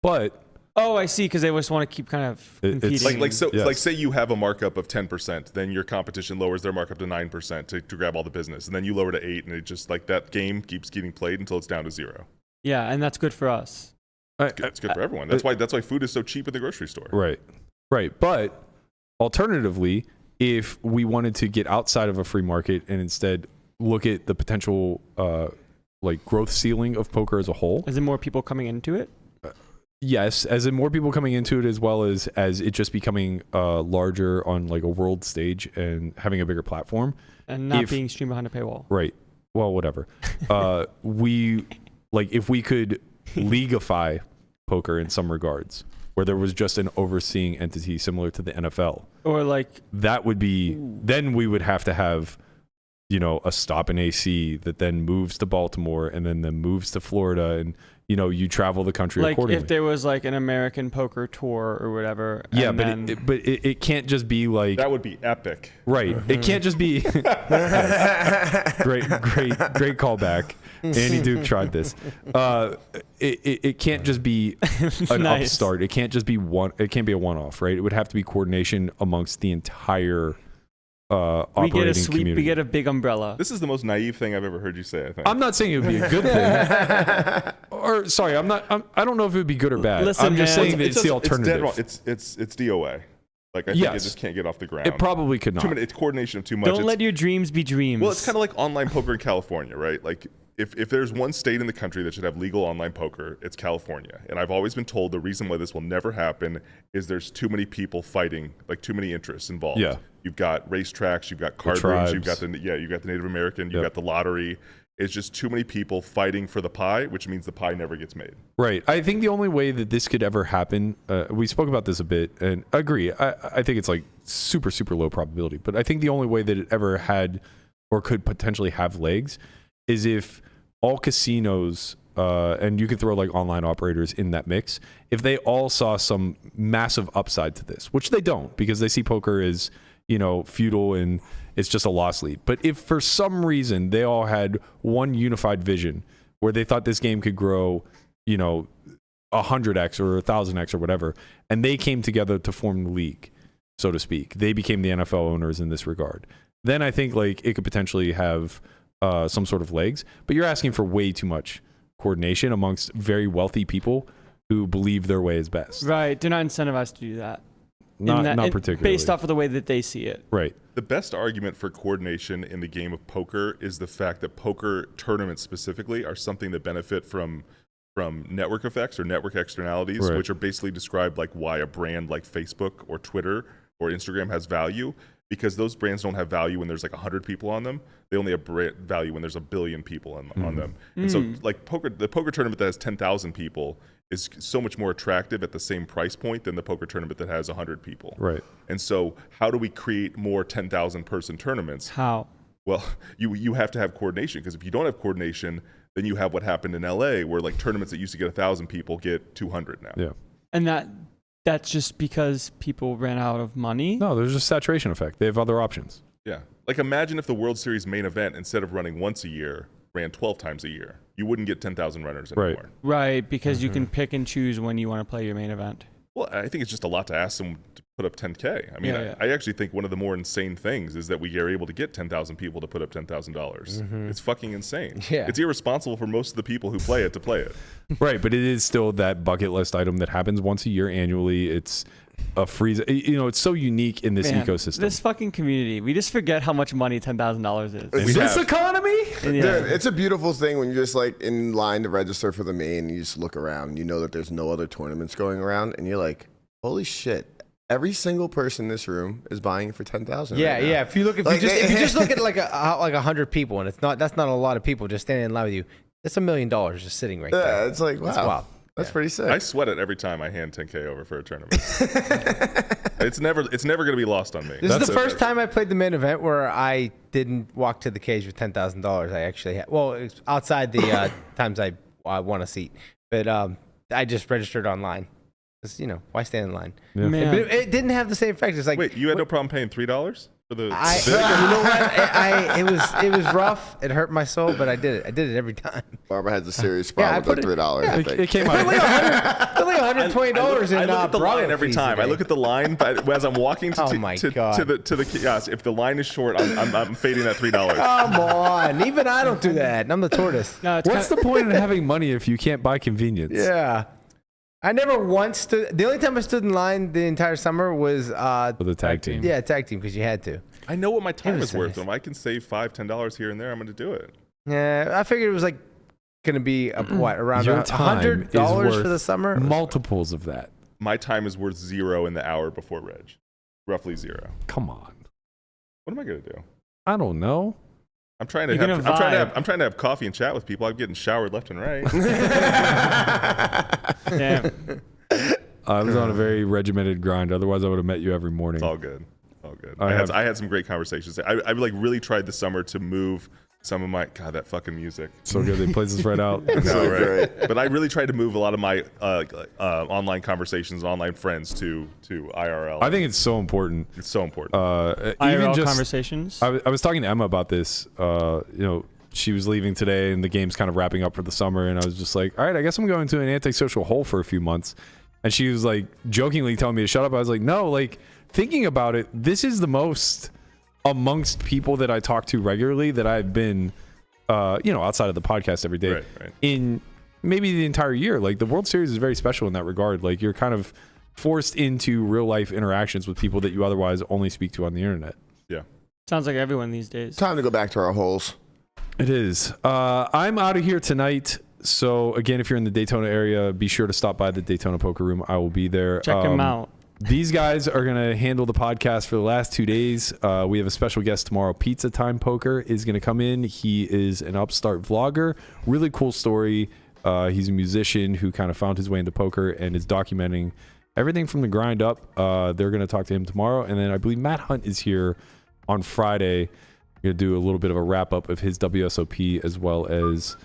But Oh, I see, because they just want to keep kind of It's competing. Like say you have a markup of 10%, then your competition lowers their markup to 9% to grab all the business, and then you lower to 8, and it just like that game keeps getting played until it's down to 0. Yeah, and that's good for us. It's good for everyone. That's why food is so cheap at the grocery store. Right. But alternatively, if we wanted to get outside of a free market and instead look at the potential like growth ceiling of poker as a whole, Is there more people coming into it? yes, as in more people coming into it, as well as it just becoming larger on like a world stage and having a bigger platform. And not being streamed behind a paywall. Right. Well, whatever. If we could leaguify poker in some regards, where there was just an overseeing entity similar to the NFL, Or like, that would be, then we would have to have, a stop in AC that then moves to Baltimore and then moves to Florida, and you travel the country accordingly. if there was like an American poker tour or whatever. Yeah, and but it can't just be like That would be epic. right. It can't just be great callback. Andy Duke tried this. It can't just be an Nice. upstart. It can't just be one. It can't be a one-off, right? It would have to be coordination amongst the entire we operating get a sweep, community. we get a big umbrella. This is the most naive thing I've ever heard you say, I think. I'm not saying it would be a good thing, or sorry, I don't know if it would be good or bad. Listen, I'm just man. saying that it's the alternative. dead wrong. It's DOA. Like, I think it just can't get off the ground. It probably could not. It's coordination of too much. Don't let your dreams be dreams. Well, it's kind of like online poker in California, right? Like, if there's one state in the country that should have legal online poker, it's California. And I've always been told the reason why this will never happen is there's too many people fighting, like too many interests involved. Yeah. You've got racetracks, you've got card rooms, you've got the Native American, you've got the lottery. It's just too many people fighting for the pie, which means the pie never gets made. Right. I think the only way that this could ever happen, we spoke about this a bit, and I agree. I think it's like super, super low probability. But I think the only way that it ever had or could potentially have legs is if all casinos, and you could throw like online operators in that mix, if they all saw some massive upside to this, which they don't, because they see poker as, feudal and it's just a loss lead. But if for some reason they all had one unified vision where they thought this game could grow, 100x or 1,000x or whatever, and they came together to form the league, so to speak, they became the NFL owners in this regard, then I think like it could potentially have some sort of legs. But you're asking for way too much coordination amongst very wealthy people who believe their way is best. right. They're not incentivized to do that. Not particularly. Based off of the way that they see it. Right. The best argument for coordination in the game of poker is the fact that poker tournaments specifically are something that benefit from network effects or network externalities, Right. which are basically described like why a brand like Facebook or Twitter or Instagram has value, because those brands don't have value when there's like 100 people on them. They only have value when there's 1 billion people on them. And so like the poker tournament that has 10,000 people is so much more attractive at the same price point than the poker tournament that has 100 people. Right. And so how do we create more 10,000 person tournaments? How? Well, you have to have coordination, because if you don't have coordination, then you have what happened in LA, where like tournaments that used to get 1,000 people get 200 now. Yeah. And that's just because people ran out of money? No, there's just saturation effect. They have other options. Yeah. Like imagine if the World Series main event, instead of running once a year, ran 12 times a year. You wouldn't get 10,000 runners anymore. Right, because you can pick and choose when you want to play your main event. Well, I think it's just a lot to ask them to put up 10K. I mean, Yeah. I actually think one of the more insane things is that we are able to get 10,000 people to put up $10,000. It's fucking insane. Yeah. It's irresponsible for most of the people who play it to play it. Right, but it is still that bucket list item that happens once a year annually. It's a freeze. It's so unique in this Man, ecosystem. This fucking community, we just forget how much money $10,000 is. We this have. economy? Yeah. Dude, it's a beautiful thing when you're just like in line to register for the main, and you just look around and you know that there's no other tournaments going around, and you're like, holy shit, every single person in this room is buying it for 10,000. Yeah, right now. yeah. If you just look at like 100 people, and that's not a lot of people just standing in line with you, that's $1 million just sitting right there. Yeah, it's like, wow. That's wild. That's pretty sick. I sweat it every time I hand 10K over for a tournament. It's never going to be lost on me. This is the first time I played the main event where I didn't walk to the cage with $10,000. I actually had, well, it was outside the times I won a seat, but I just registered online. Because, you know, why stand in line? Yeah. Man. But it didn't have the same effect. It's like, Wait, you had no problem paying $3 for the? you know what? It was rough. It hurt my soul, but I did it. I did it every time. Barber has a serious Yeah, I problem with put the $3. it- I think. It came out. Like $120 in I look at the Bravo line every fees time. a I day. look at the line, but as I'm walking to, Oh my God. to the kiosk, if the line is short, I'm fading that $3. Come on. Even I don't do that. I'm the tortoise. No, it's What's the point of having money if you can't buy convenience? Yeah. I never once stood. The only time I stood in line the entire summer was For the tag team. yeah, tag team, because you had to. I know what my time was is worth. nice. If I can save $5-10 here and there, I'm going to do it. Yeah, I figured it was like going to be around Your time $100 is worth for the summer. multiples of that. My time is worth 0 in the hour before Reg, roughly 0. Come on. What am I going to do? I don't know. I'm trying to You're have, gonna vibe. I'm trying to have coffee and chat with people. I'm getting showered left and right. Damn. I was on a very regimented grind. Otherwise, I would have met you every morning. It's all good. All good. I I had some great conversations. I like really tried this summer to move some of my that fucking music. So good. They plays us right out. No, right? great. But I really tried to move a lot of my online conversations, online friends to IRL. I think it's so important. it's so important. Even IRL just, conversations. I was talking to Emma about this. You know, she was leaving today, and the game's kind of wrapping up for the summer. And I was just like, all right, I guess I'm going to an antisocial hole for a few months. And she was like jokingly telling me to shut up. I was like, no, like thinking about it, this is the most amongst people that I talk to regularly that I've been, you know, outside of the podcast every day Right. in maybe the entire year. Like the World Series is very special in that regard. Like you're kind of forced into real life interactions with people that you otherwise only speak to on the internet. Yeah. Sounds like everyone these days. Time to go back to our holes. It is. I'm out of here tonight. So again, if you're in the Daytona area, be sure to stop by the Daytona Poker Room. I will be there. Check him out. These guys are going to handle the podcast for the last 2 days. We have a special guest tomorrow. Pizza Time Poker is going to come in. He is an upstart vlogger. Really cool story. He's a musician who kind of found his way into poker and is documenting everything from the grind up. They're going to talk to him tomorrow. And then I believe Matt Hunt is here on Friday. We're going to do a little bit of a wrap up of his WSOP as well as,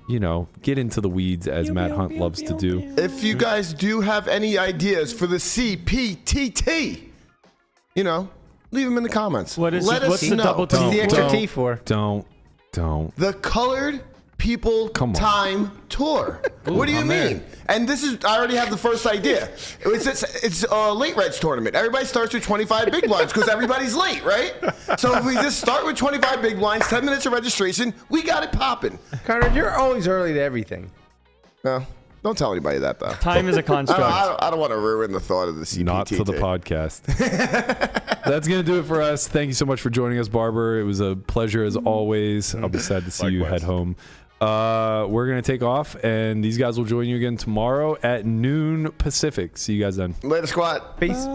you know, get into the weeds as Matt Hunt loves to do. If you guys do have any ideas for the CPTT, you know, leave them in the comments. What is Let it? us What's the know. double What's the T? extra T for? Don't. The Colored People Come on. Time Tour. What do you I'm mean? there. And this is, I already have the first idea. It's a late reg tournament. Everybody starts with 25 big blinds because everybody's late, right? So if we just start with 25 big blinds, 10 minutes of registration, we got it popping. Carter, you're always early to everything. No, don't tell anybody that though. Time is a construct. I don't want to ruin the thought of the CPTT. Not for the podcast. That's going to do it for us. Thank you so much for joining us, Barber. It was a pleasure as always. I'll be sad to see you Likewise. head home. We're going to take off, and these guys will join you again tomorrow at noon Pacific. See you guys then. Later, squad. Peace.